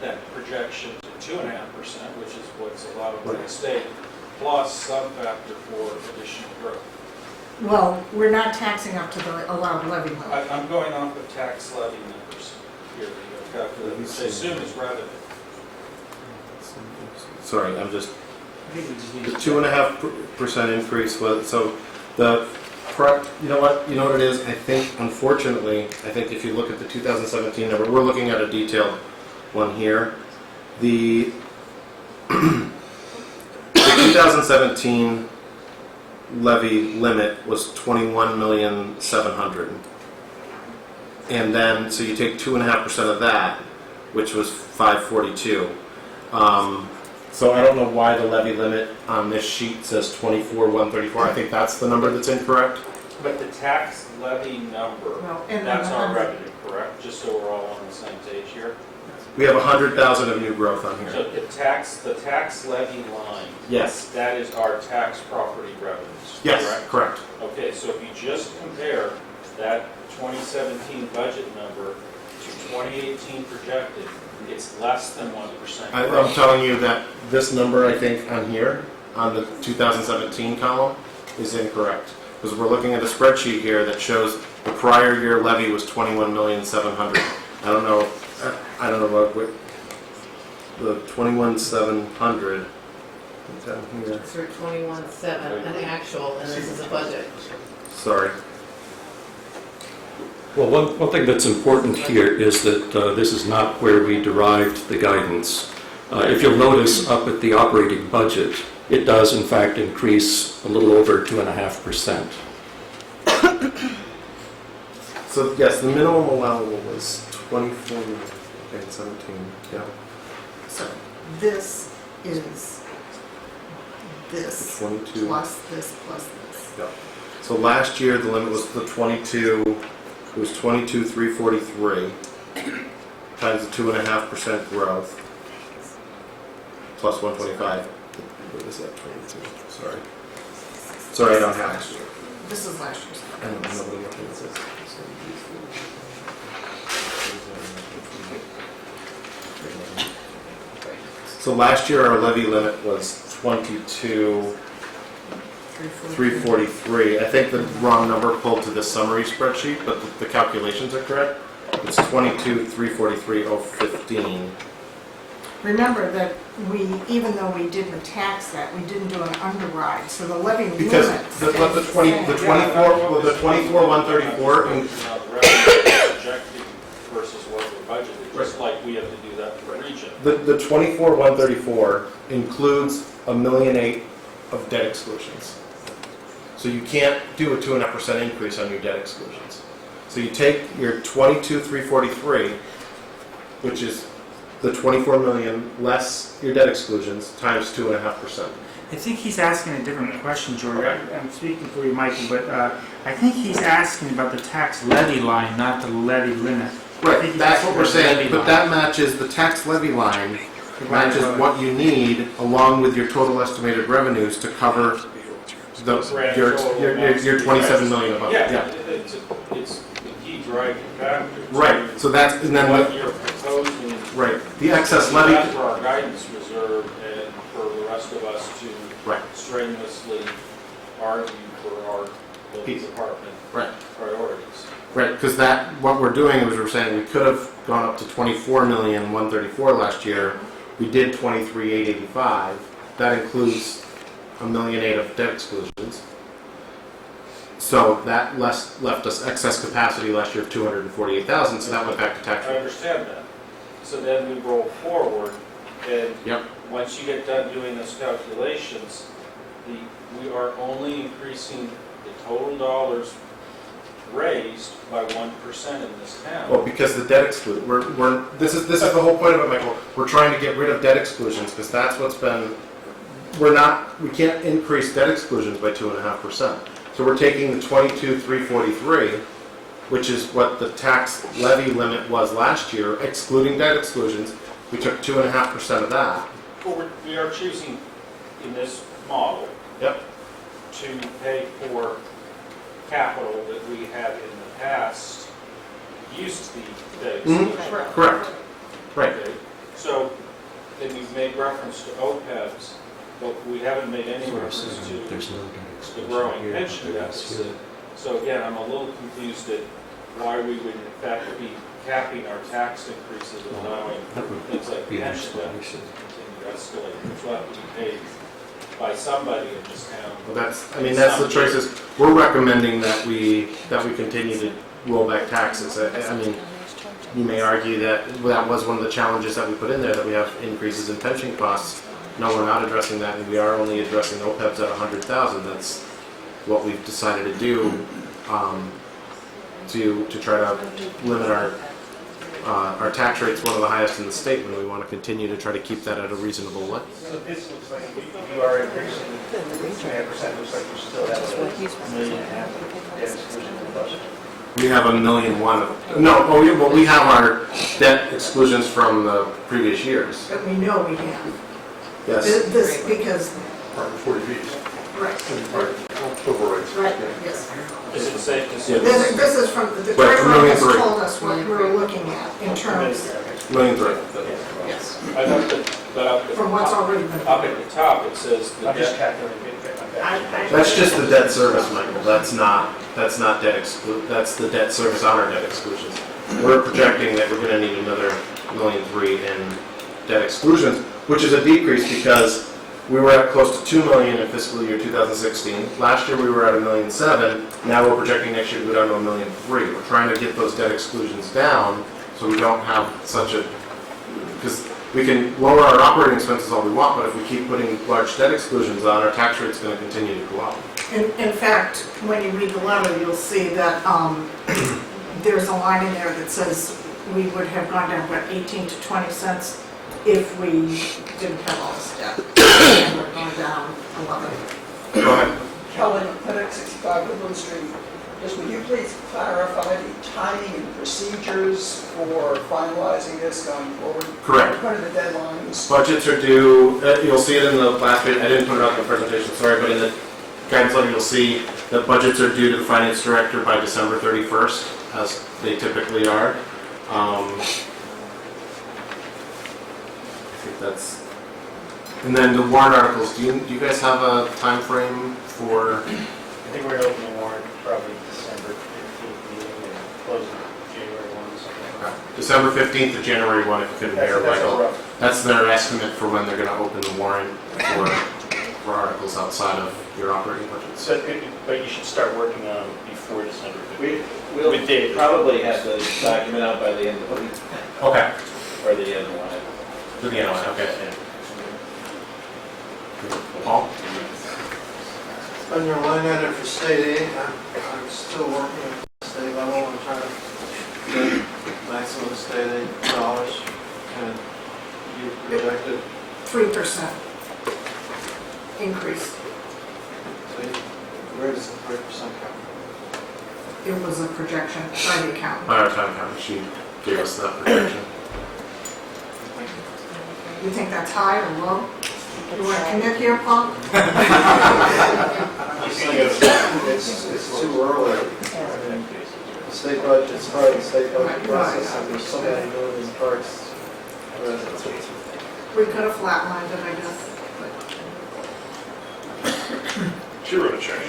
that projection to 2.5%, which is what's allowed by the state, plus some factor for additional growth. Well, we're not taxing up to the allowed levy limit. I'm going off of tax levy numbers here, which I assume is revenue. Sorry, I'm just, I think we just need the to. 2.5% increase was, so you know what it is? I think, unfortunately, if you look at the 2017 number, we're looking at a detailed one here. The 2017 levy limit was 21,700,000. And then, so you take 2.5% of that, which was 542. So I don't know why the levy limit on this sheet says 24,134. I think that's the number that's incorrect. But the tax levy number, Well, and that's then our 100. revenue, correct? Just so we're all on the same page here. We have 100,000 of new growth on So here. the tax levy line, Yes. that is our tax property revenues, Yes, correct? correct. Okay, so if you just compare that 2017 budget number to 2018 projected, it's less than 1% I'm growth. telling you that this number, I think, on here, on the 2017 column, is incorrect. Because we're looking at a spreadsheet here that shows the prior year levy was 21,700,000. I don't know what the 21,700 is down here. Through 21.7, an actual, and this is a budget. Sorry. Well, one thing that's important here is that this is not where we derived the guidance. If you'll notice up at the operating budget, it does in fact increase a little over 2.5%. So yes, the minimum allowable was 24, okay, 17, yeah. So this is this 22. plus this plus this. Yeah. So last year, the limit was the 22, it was 22,343 times the 2.5% growth plus 125. What is that, 22? Sorry. Sorry, I don't have it. This is last year's. I don't know what it is. So last year, our levy limit was 22,343. I think the wrong number pulled to this summary spreadsheet, but the calculations are correct. It's 22,343,015. Remember that even though we didn't tax that, we didn't do an underride, so the levy limit. Because the 24,134 Now, the revenue projected versus what we're budgeted, just like we have to do that for region. the 24,134 includes $1.8 million of debt exclusions. So you can't do a 2.5% increase on your debt exclusions. So you take your 22,343, which is the 24 million less your debt exclusions times 2.5%. I think he's asking a different question, George. I'm speaking for you, Michael, but I think he's asking about the tax levy line, not the levy limit. I think Right, he's that's asking what we're about the saying, levy but line. that matches the tax levy line, matches what you need along with your total estimated revenues to cover your 27 million above. Yeah, it's a key driving factor. Right, so that's, and then What you're proposing in Right, the excess levy. That's for our guidance reserve and for the rest of us to Right. strenuously argue for our building Piece. department Right. priorities. Right, because what we're doing is we're saying we could have gone up to 24,134,000 last year. We did 23,885. That includes $1.8 million of debt exclusions. So that left us excess capacity last year of 248,000. So that went back to tax I rate. understand that. So then we roll forward, and Yep. once you get done doing those calculations, we are only increasing the total dollars raised by 1% in this town. Well, because the debt exclusion, this is the whole point of it, Michael. We're trying to get rid of debt exclusions because that's what's been. We can't increase debt exclusions by 2.5%. So we're taking the 22,343, which is what the tax levy limit was last year, excluding debt exclusions. We took 2.5% of that. Well, we are choosing in this model Yep. to pay for capital that we have in the past used to be debt exclusion. Correct. Right. Okay, so then you've made reference to OPEBs, but we haven't made any reference to There's no the growing pension deficit. So again, I'm a little confused at why we would in fact be capping our tax increases and allowing things like pension deficit to continue to escalate, which will have to be paid by somebody in this town. Well, that's the choices. We're recommending that we continue to roll back taxes. I mean, you may argue that was one of the challenges that we put in there, that we have increases in pension costs. No, we're not addressing that, and we are only addressing OPEBs at 100,000. That's what we've decided to do to try to limit our tax rate's one of the highest in the state, and we want to continue to try to keep that at a reasonable level. So this looks like you are increasing 2.5%, looks like you still have $1.5 million debt exclusion in the budget. We have $1.1 million. We have our debt exclusions from the previous years. But we know we have. Yes. This, because, Department 40Bs. right, Overrides. right, yes. Is it safe to say? This is from, the Right, treasurer has 1.3 million. told us what we're looking at in terms, $1.3 million. yes, I thought that, but up at from what's the top- already been. up at the top, it says the I'm just debt. calculating it. That's just the debt service, Michael. That's not that's the debt service on our debt exclusions. We're projecting that we're going to need another $1.3 million in debt exclusions, which is a decrease because we were at close to $2 million in fiscal year 2016. Last year we were at $1.7 million. Now we're projecting next year to go down to $1.3 million. We're trying to get those debt exclusions down so we don't have such a, because we can lower our operating expenses all we want, but if we keep putting large debt exclusions on, our tax rate's going to continue to go up. In fact, when you read the letter, you'll see that there's a line in there that says we would have gone down, what, 18 to 20 cents if we didn't have all this debt. And we're going down 11. Go ahead. Helen, Clinic 65 Woodland Street. Just would you please clarify the timing and procedures for finalizing this going forward? Correct. What are the deadlines? Budgets are due, you'll see it in the last page, I didn't put it on the presentation, sorry, but in the guidance letter, you'll see that budgets are due to the finance director by December 31st, as they typically are. I think that's, and then the warrant articles, do you guys have a time frame for? I think we're opening the warrant probably December 15th meeting and closing January 1, something like that. December 15th to January 1, if you couldn't bear, That's Michael. rough. That's their estimate for when they're gonna open the warrant for articles outside of your operating budgets. But you should start working on them before December 15th. We'll With Dave. probably have the document out by the end of the week, Okay. or the end of the line. To the end, okay. Paul? On your line item for state aid, I'm still working at the state level and trying to get maximum state aid dollars. And you projected, 3% increase. so where does the 3% come It was a projection by the accountant. Our town accountant, she gave us that projection. You think that's high or low? You want to commit here, Paul? It's too early. The state budget's part of the state budget process, and there's so many moving parts We could have flatlined it, I guess. She wrote a check.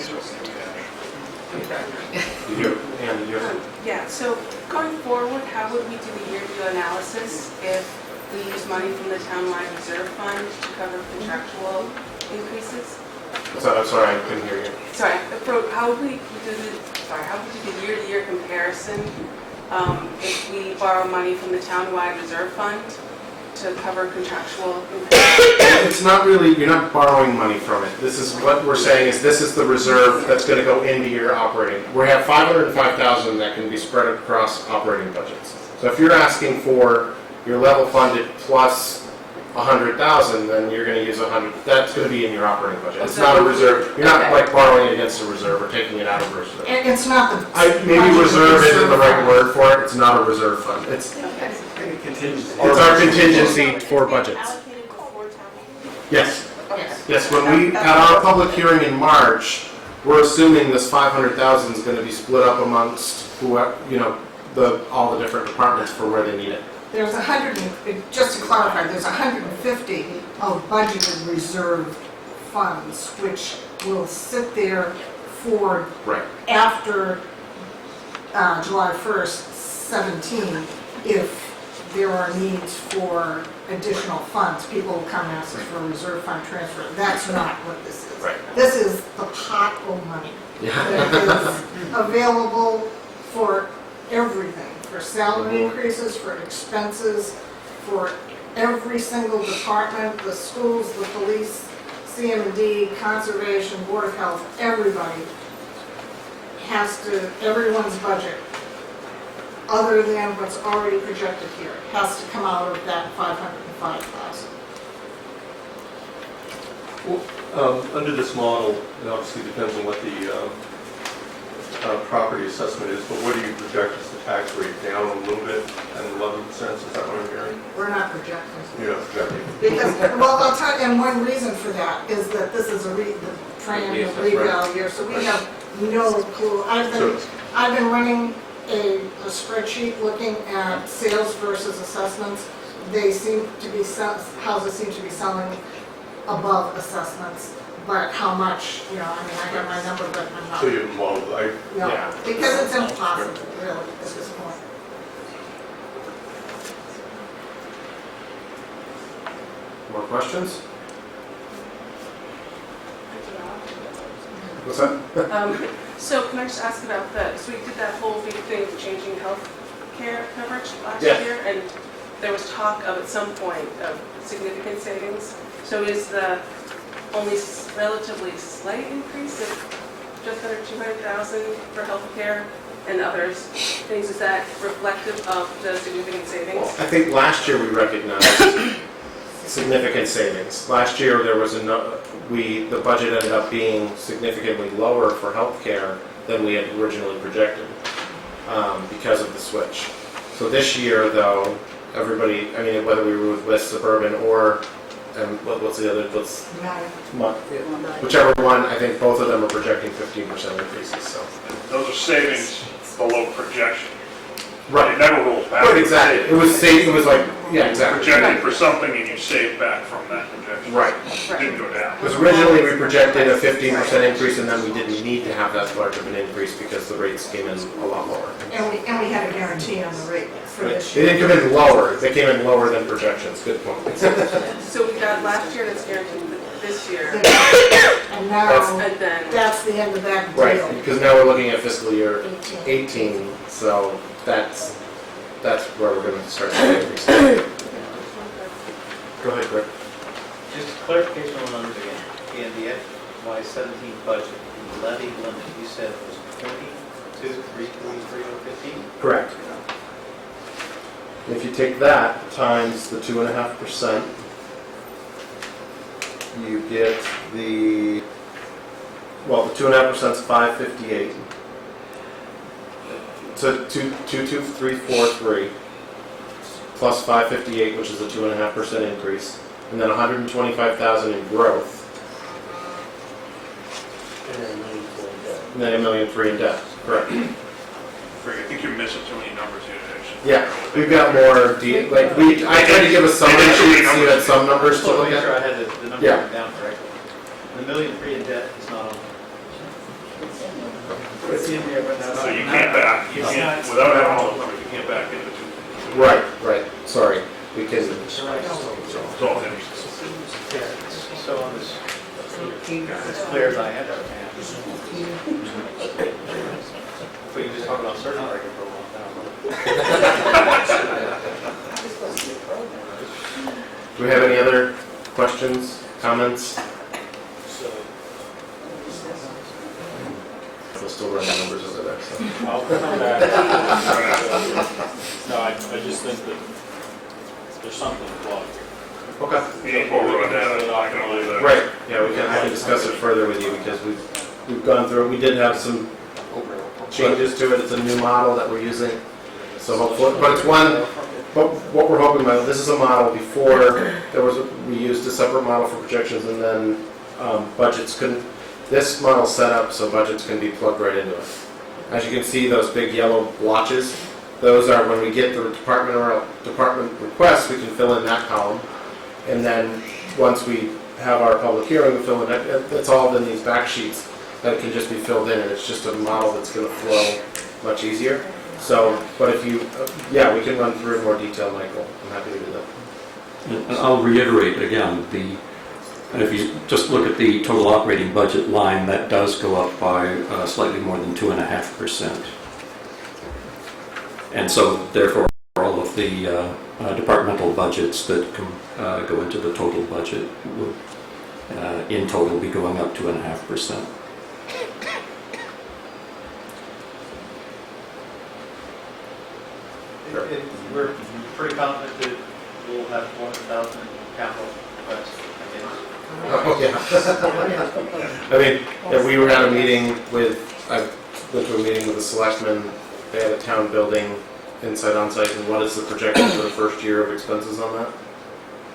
Yeah, so going forward, how would we do a year-to-year analysis if we use money from the townwide reserve fund to cover contractual increases? I'm sorry, I couldn't hear you. Sorry, how would we do the year-to-year comparison if we borrow money from the townwide reserve fund to cover contractual increases? It's not really, you're not borrowing money from it. This is what we're saying is this is the reserve that's going to go into your operating. We have 505,000 that can be spread across operating budgets. So if you're asking for your level funded plus 100,000, then you're going to use 100. That's going to be in your operating budget. It's not a reserve. You're not like borrowing it against a reserve or taking it out of reserve. It's not the. Maybe reserve isn't the right word for it. It's not a reserve fund. It's our contingency for budgets. Yes. Yes, when we, at our public hearing in March, we're assuming this 500,000 is going to be split up amongst whoever, all the different departments for where they need it. There's just to clarify, there's 150 of budgeted reserve funds, which will sit there for after July 1st, 17, if there are needs for additional funds. People will come and ask us for a reserve fund transfer. That's not what this is. This is the pot of money that is available for everything. For salary increases, for expenses, for every single department, the schools, the police, CM&D, conservation, Board of Health, everybody everyone's budget, other than what's already projected here, has to come out of that 505,000. Well, under this model, it obviously depends on what the property assessment is, but what do you project as the tax rate? Down a little bit at 11 cents? Is that what I'm hearing? We're not projecting. You're not projecting. Because, well, I'll tell you, and one reason for that is that this is a triennial reval year, so we have no clue. I've been running a spreadsheet looking at sales versus assessments. They seem to be, houses seem to be selling above assessments. But how much, I got my number, but I'm not. So you modeled, No, because it's impossible, really, at this point. More questions? What's that? So can I just ask about so we did that whole big thing of changing health care coverage last year, and there was talk of at some point of significant savings. So is the only relatively slight increase of just under 200,000 for health care and others things, is that reflective of the significant savings? Well, I think last year we recognized significant savings. Last year there was the budget ended up being significantly lower for healthcare than we had originally projected because of the switch. So this year, though, everybody, whether we were with West Suburban or what's the other? Whichever one, I think both of them are projecting 15% increases. So those are savings below projection. Right. It never rolls back. Right, exactly. It was safe. It was like, yeah, exactly. Projected for something and you save back from that projection. Right. It didn't go down. Because originally we projected a 15% increase, and then we didn't need to have that large of an increase because the rates came in a lot lower. And we had a guarantee on the rate for this They year. didn't come in lower. They came in lower than projections. Good point. So we got last year that's guaranteed this year. And now, that's the end of that deal. Right, because now we're looking at fiscal year 18, so that's where we're going to start to increase. Go ahead, Greg. Just clarification on numbers again. In the FY17 budget, the levy limit, you said it was 22,343,015? Correct. If you take that times the 2.5%, you get the 2.5% is 558. So 22343 plus 558, which is a 2.5% increase, and then 125,000 in growth, and then $1,300,000 in debt. Correct. Greg, I think you're missing too many numbers here, actually. Yeah, we've got more, I tried to give a summary sheet, so you had some numbers to Just look want to make sure I at. had the numbers Yeah. written down correctly. The $1.3 million in debt is not on. It's in there, but not. So you can't, without having all those numbers, you can't back into two. Right, sorry, we can, It's all in. So on this, as clear as I had that. But you just talk about circuit breaker for a while. do we have any other questions, comments? We'll still run the numbers over there, so. I'll come back. No, I just think that there's something plugged. Okay. Right. Right, yeah, we can discuss it further with you, because we've gone through it, we did have some changes to it, it's a new model that we're using, so hopefully, but it's one, but what we're hoping about, this is a model before, we used a separate model for projections, and then budgets couldn't, this model's set up so budgets can be plugged right into it. As you can see, those big yellow blotches, those are when we get the department requests, we can fill in that column. And then, once we have our public hearing, we fill in, it's all in these back sheets that can just be filled in, and it's just a model that's gonna flow much easier. So, but if you, we can run through in more detail, Michael, I'm happy to do that. And I'll reiterate again, and if you just look at the total operating budget line, that does go up by slightly more than 2.5%. And so, therefore, all of the departmental budgets that go into the total budget will, in total, be going up 2.5%. We're pretty confident that we'll have 400,000 in capital requests, I guess. Oh, yeah. I mean, yeah, we were at a meeting I went to a meeting with the selectmen, they had a town building inside on-site, and what is the projection for the first year of expenses on that?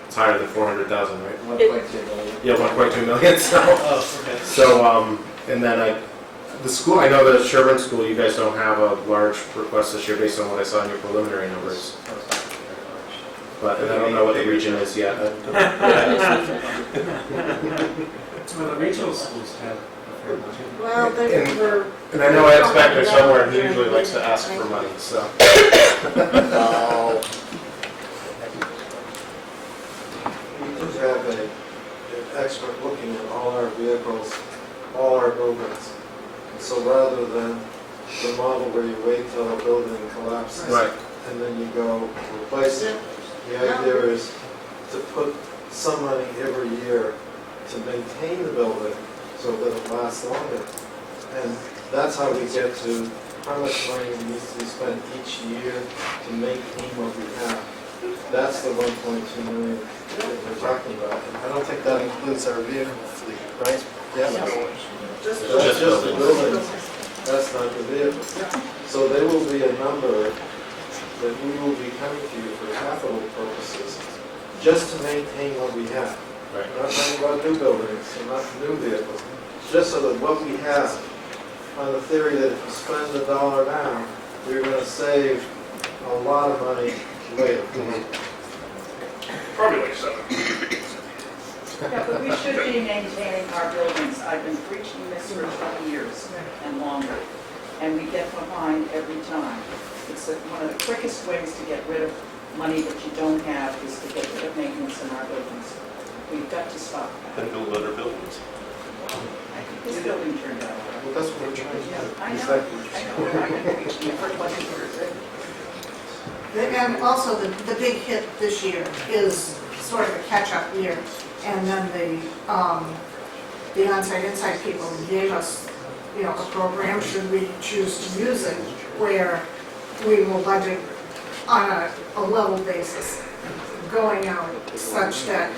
It's higher than 400,000, right? 1.2 million. Yeah, 1.2 million, so. Oh, okay. So, and then the school, I know the Sherborn School, you guys don't have a large request this year based on what I saw in your preliminary numbers. But, and I don't know what the region is yet. Well, the regional schools have a fair budget. Well, they were. And I know Ed Spector somewhere, and he usually likes to ask for money, so. We do have an expert looking at all our vehicles, all our buildings. So rather than the model where you wait till a building collapses Right. and then you go replace it, the idea is to put some money every year to maintain the building so that it lasts longer. And that's how we get to how much money needs to be spent each year to maintain what we have. That's the 1.2 million that we're talking about. And I don't think that includes our vehicle fleet, right? Yes. That's just the buildings. That's not the vehicles. So there will be a number that we will be coming to you for capital purposes, just to maintain what we have. Right. We're not talking about new buildings, and not new vehicles, just so that what we have, on the theory that if you spend $1 now, you're going to save a lot of money later. Probably like 7. Yeah, but we should be maintaining our buildings. I've been preaching this for 20 years and longer, and we get behind every time. It's one of the quickest ways to get rid of money that you don't have is to get rid of maintenance in our buildings. We've got to stop that. Then build better buildings. I think this building turned out all right. Well, that's what we're trying to do. I know. I've been preaching it for 20 years. And also, the big hit this year is sort of a catch-up year. And then the on-site, inside people gave us, a program, should we choose to use it, where we will budget on a level basis, going out such that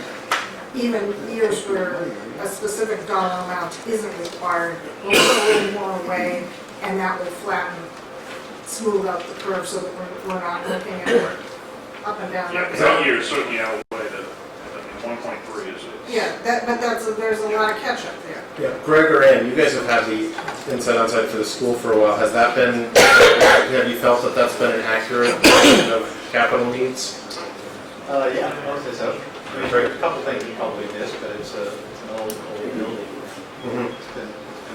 even years where a specific dollar amount isn't required, we'll put a little more away, and that will flatten, smooth out the curve so that we're not looking at up and down. Yeah, because that year is certainly outweighed it. I mean, 1.3 is it? Yeah, but there's a lot of catch-up there. Yeah, Greg or Ann, you guys have had the inside outside for the school for a while. Has that been, have you felt that that's been an accurate depiction of capital needs? Yeah, I would say so. I mean, there's a couple things you probably missed, but it's an old building. It's been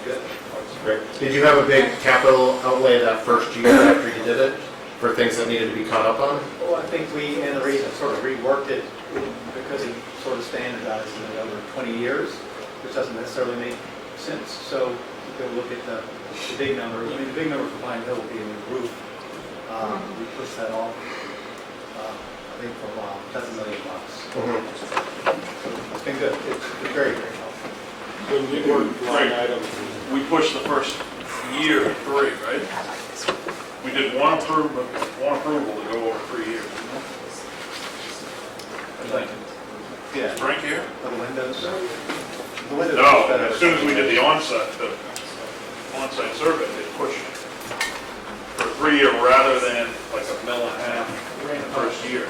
good. It's great. Did you have a big capital outlay that first year after you did it for things that needed to be caught up on? Well, I think and the reason sort of reworked it because it sort of standardized it over 20 years, which doesn't necessarily make sense. So if you go look at the big numbers, I mean, the big number for Pine Hill will be a new roof. We pushed that off, I think for a while. That's $1 million. It's been good. It's very, very helpful. When we worked line items, we pushed the first year at 3, right? We did one approval to go over 3 years. Like, yeah. Drink here? For the windows. The windows. No, as soon as we did the on-site survey, they pushed for 3 year rather than like $1.5 million the first year.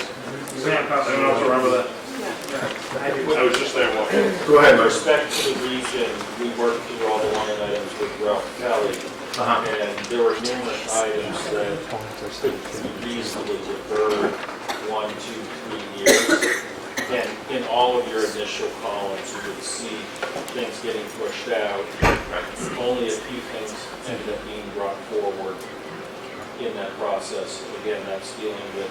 Anyone else remember that? I was just there walking. Go ahead, With Mark. respect to the region, we worked through all the line items with Ralph Kelly. And there were numerous items that could be reasonably deferred 1, 2, 3 years. And in all of your initial columns, you would see things getting pushed out. Only a few things ended up being brought forward in that process. Again, that's dealing with,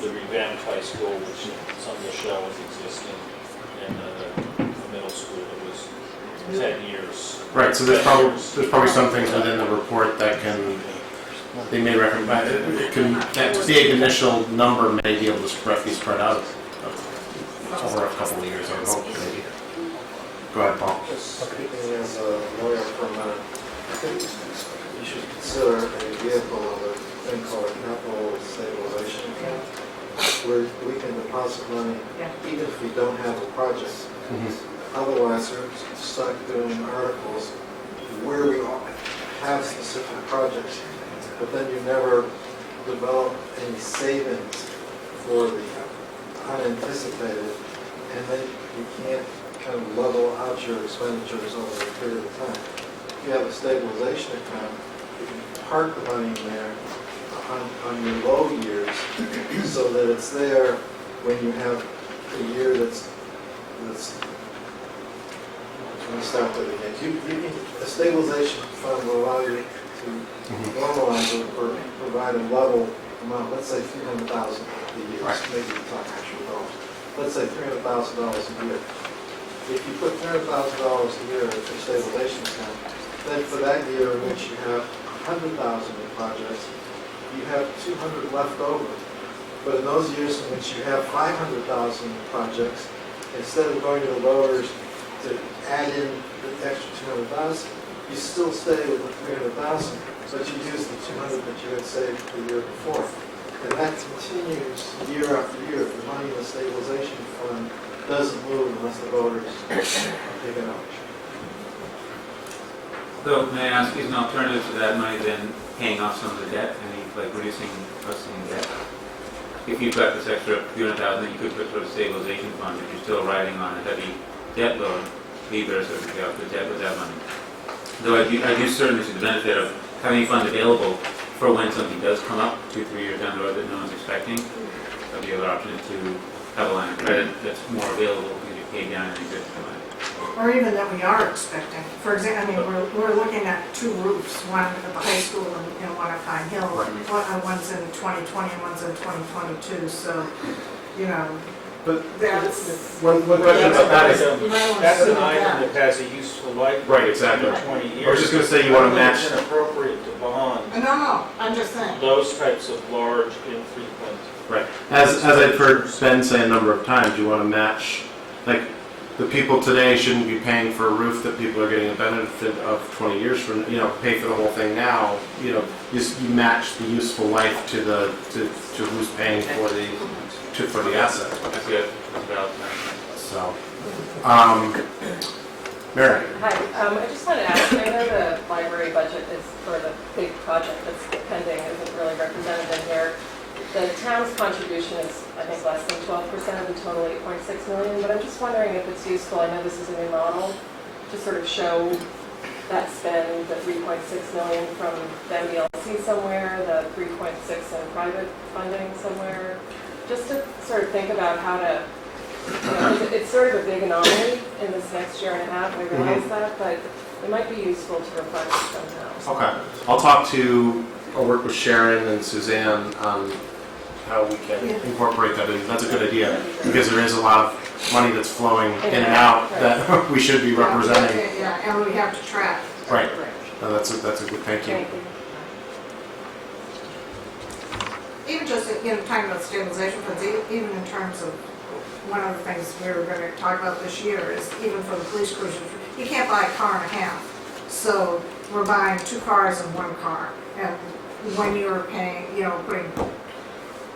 the revamped high school, which some of the shell was existing, and the middle school that was 10 years. Right, so there's probably some things within the report that they may recommend, that big initial number may be able to be spread out over a couple of years, I would hope, maybe. Go ahead, Paul. Just speaking as a lawyer for a minute, I think you should consider a vehicle of a thing called a capital stabilization account, where we can deposit money even if we don't have a project. Otherwise, we're stuck doing articles where we have specific projects, but then you never develop any savings for the unanticipated, and then you can't kind of level out your expenditures over a period of time. If you have a stabilization account, you can park the money in there on your low years so that it's there when you have a year that's let me start that again. A stabilization fund will allow you to normalize or provide a level amount, let's say $300,000 a year, maybe we're talking actual dollars. Let's say $300,000 a year. If you put $300,000 a year in your stabilization account, then for that year in which you have 100,000 in projects, you have 200 left over. But in those years in which you have 500,000 projects, instead of going to the voters to add in the extra 200,000, you still stay with the 300,000, but you use the 200 that you had saved the year before. And that continues year after year. The money in the stabilization fund doesn't move unless the voters take it out. So may I ask, is an alternative to that money then paying off some of the debt, like reducing outstanding debt? If you've got this extra 300,000 that you could put toward a stabilization fund, if you're still riding on a heavy debt load, be better sort of pay off the debt with that money. Though I do certainly see the benefit of having funds available for when something does come up 2-3 years down the road that no one's expecting. The other option is to have a line of credit that's more available because you pay down any good money. Or even that we are expecting. For example, I mean, we're looking at 2 roofs, one at the high school and one at Pine Hill. One's in 2020 and one's in 2022, so, But that's... one question about that is... That's an item that has a useful life. Right, exactly. 20 years. I was just going to say you want to match... It's inappropriate to bond No, I'm just saying. those types of large, infrequent. Right. As I've heard Ben say a number of times, you want to match, like, the people today shouldn't be paying for a roof that people are getting a benefit of 20 years from, pay for the whole thing now. You match the useful life to who's paying for the asset. That's good. So, Mary. Hi, I just wanted to ask, I know the library budget is for the big project that's pending, isn't really represented in here. the town's contribution is, I think, less than 12% of the total 8.6 million, but I'm just wondering if it's useful, I know this is a new model, to sort of show that spend, the 3.6 million from the MBLC somewhere, the 3.6 in private funding somewhere, just to sort of think about how to, you know, 'cause it's sort of a big anomaly in this next year and a half, I realize that, but it might be useful to reflect it somehow. Okay, I'll work with Sharon and Suzanne on how we can incorporate that in. That's a good idea, because there is a lot of money that's flowing in and out that we should be representing. Yeah, and we have to track. Right. No, that's a good, thank you. Even just, you know, talking about stabilization funds, even in terms of, one of the things we were gonna talk about this year is even for the police cruisers, you can't buy a car and a half. So we're buying 2 cars and 1 car. And when you're paying, you know, putting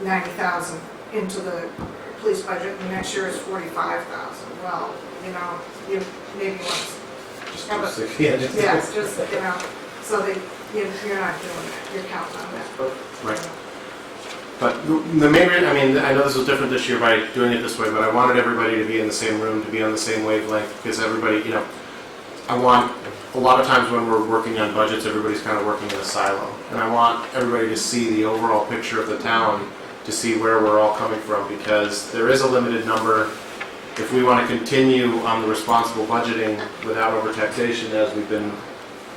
90,000 into the police budget, and next year is 45,000. Well, you know, you maybe want to. Yes, just, you know, so that you're not doing that, you're counting on that. Right. But the main reason, I mean, I know this was different this year by doing it this way, but I wanted everybody to be in the same room, to be on the same wavelength, because everybody, you know, I want, a lot of times when we're working on budgets, everybody's kind of working in a silo. And I want everybody to see the overall picture of the town, to see where we're all coming from, because there is a limited number. If we want to continue on the responsible budgeting without overtaxation, as we've been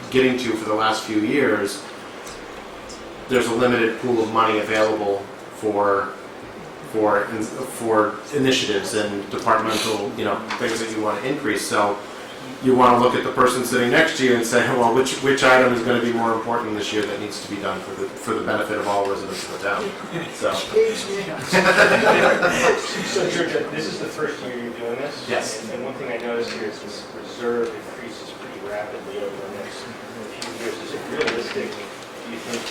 getting to for the last few years, there's a limited pool of money available for initiatives and departmental, you know, things that you want to increase. So you want to look at the person sitting next to you and say, well, which item is going to be more important this year that needs to be done for the benefit of all residents of the town. So. So Georgia, this is the first year you're doing this? Yes. And one thing I noticed here is this reserve increases pretty rapidly over the next few years. Is it realistic? Do you think?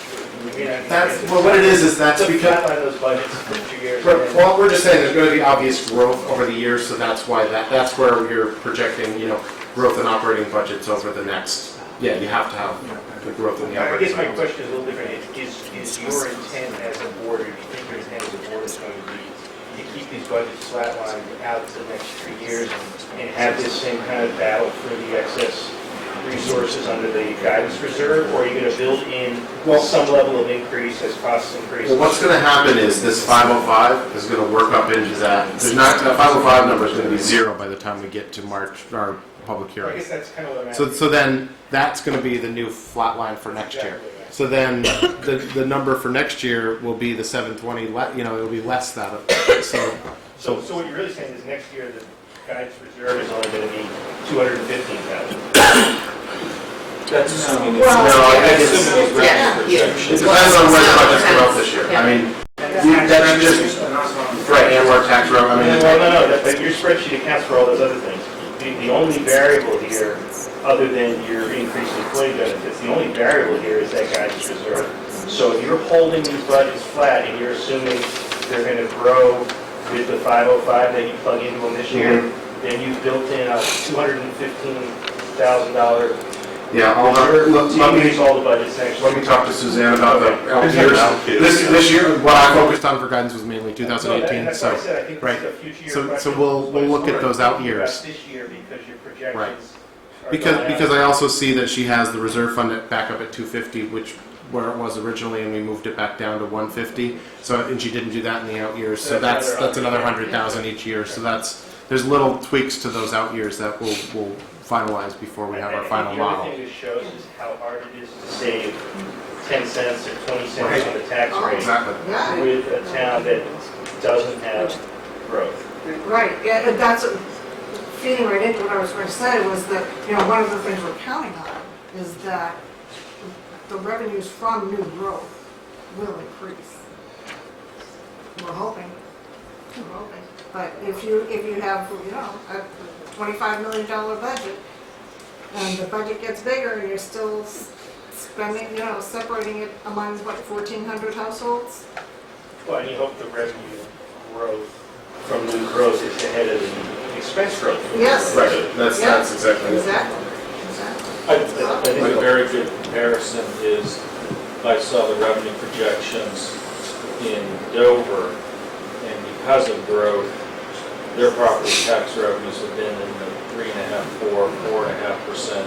That's, well, what it is that's because. Flatline those budgets for 2 years. Well, we're just saying there's going to be obvious growth over the years, so that's why that's where we're projecting, you know, growth in operating budgets over the next. Yeah, you have to have the growth in the I operating. guess my question is a little different. Is your intent as a board, or do you think your intent as a board is going to be to keep these budgets flatlined out to the next 3 years and have this same kind of battle for the excess resources under the guidance reserve, or are you going to build in some level of increase as costs increase? Well, what's going to happen is this 505 is going to work up into that. There's not, that 505 number is going to be 0 by the time we get to March, our public hearing. I guess that's kind of what I'm So then that's going to be the new flat line for next year. So then the number for next year will be the 720, you know, it'll be less that. So what you're really saying is next year the guidance reserve is only going to be 215,000. That's assuming It depends on where the budgets come out this year. I mean, that's just, right, and where tax revenue, I mean. No, but your spreadsheet accounts for all those other things. The only variable here, other than your increased employee benefits, the only variable here is that guidance reserve. So if you're holding these budgets flat and you're assuming they're going to grow with the 505 that you plug into them this year, then you've built in a $215,000 Yeah, let me use all the budgets next year. Let me talk to Suzanne about the out years. This year, what I focused on for guidance was mainly 2018. That's So what I said. I think right. this is a future year So question. we'll look at those out years. This year because your projections Right. are Because I also see that she has the reserve fund back up at 250, which where it was originally, and we moved it back down to 150. So and she didn't do that in the out years. So that's another 100,000 each year. So there's little tweaks to those out years that we'll finalize before we have our final model. The other thing this shows is how hard it is to save 10 cents or 20 cents on the tax rate Exactly. with a town that doesn't have growth. Right, yeah, and that's feeding right into what I was going to say was that, you know, one of the things we're counting on is that the revenues from new growth will increase. We're hoping. But if you have, you know, a $25 million budget, and the budget gets bigger, and you're still spending, you know, separating it among, what, 1,400 households? Well, and you hope the revenue growth from new growth is ahead of the expense growth. Yes. Right. That's exactly it. Exactly. I think a very good comparison is, I saw the revenue projections in Dover, and because of growth, their property tax revenues have been in the 3.5%, 4.5%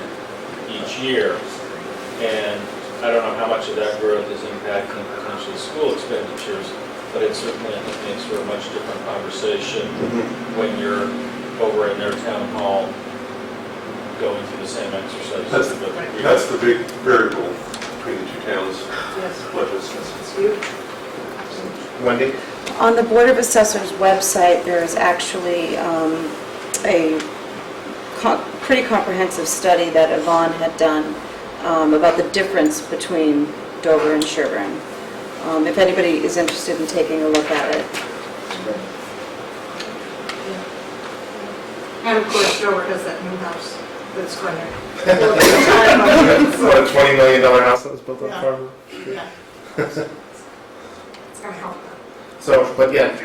each year. And I don't know how much of that growth is impacting potentially school expenditures, but it certainly makes for a much different conversation when you're over in their town hall going through the same exercise. That's the big variable between the two towns' budgets. It's huge. Wendy? On the Board of Assessors website, there is actually a pretty comprehensive study that Yvonne had done about the difference between Dover and Sherborn. If anybody is interested in taking a look at it. And of course, Dover has that new house that's going to. What, a $20 million house that was built on farm? Yeah. It's going to help. So, but yeah,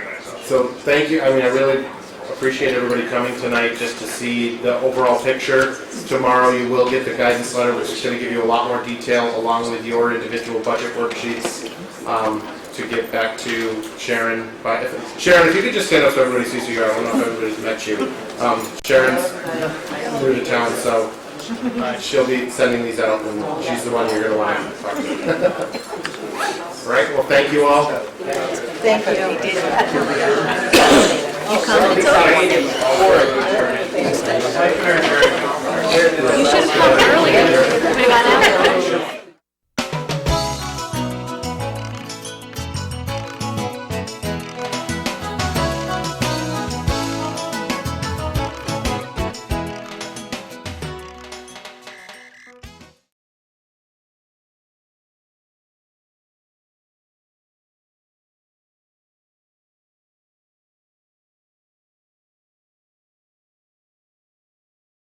so thank you. I mean, I really appreciate everybody coming tonight just to see the overall picture. Tomorrow you will get the guidance letter, which is going to give you a lot more detail along with your individual budget worksheets to get back to Sharon. Sharon, if you could just stand up so everybody sees who you are. I don't know if everybody's met you. Sharon's new to town, so she'll be sending these out, and she's the one you're going to want to talk to. All right, well, thank you all. Thank you. You come, it's okay. You should have come earlier. We got out.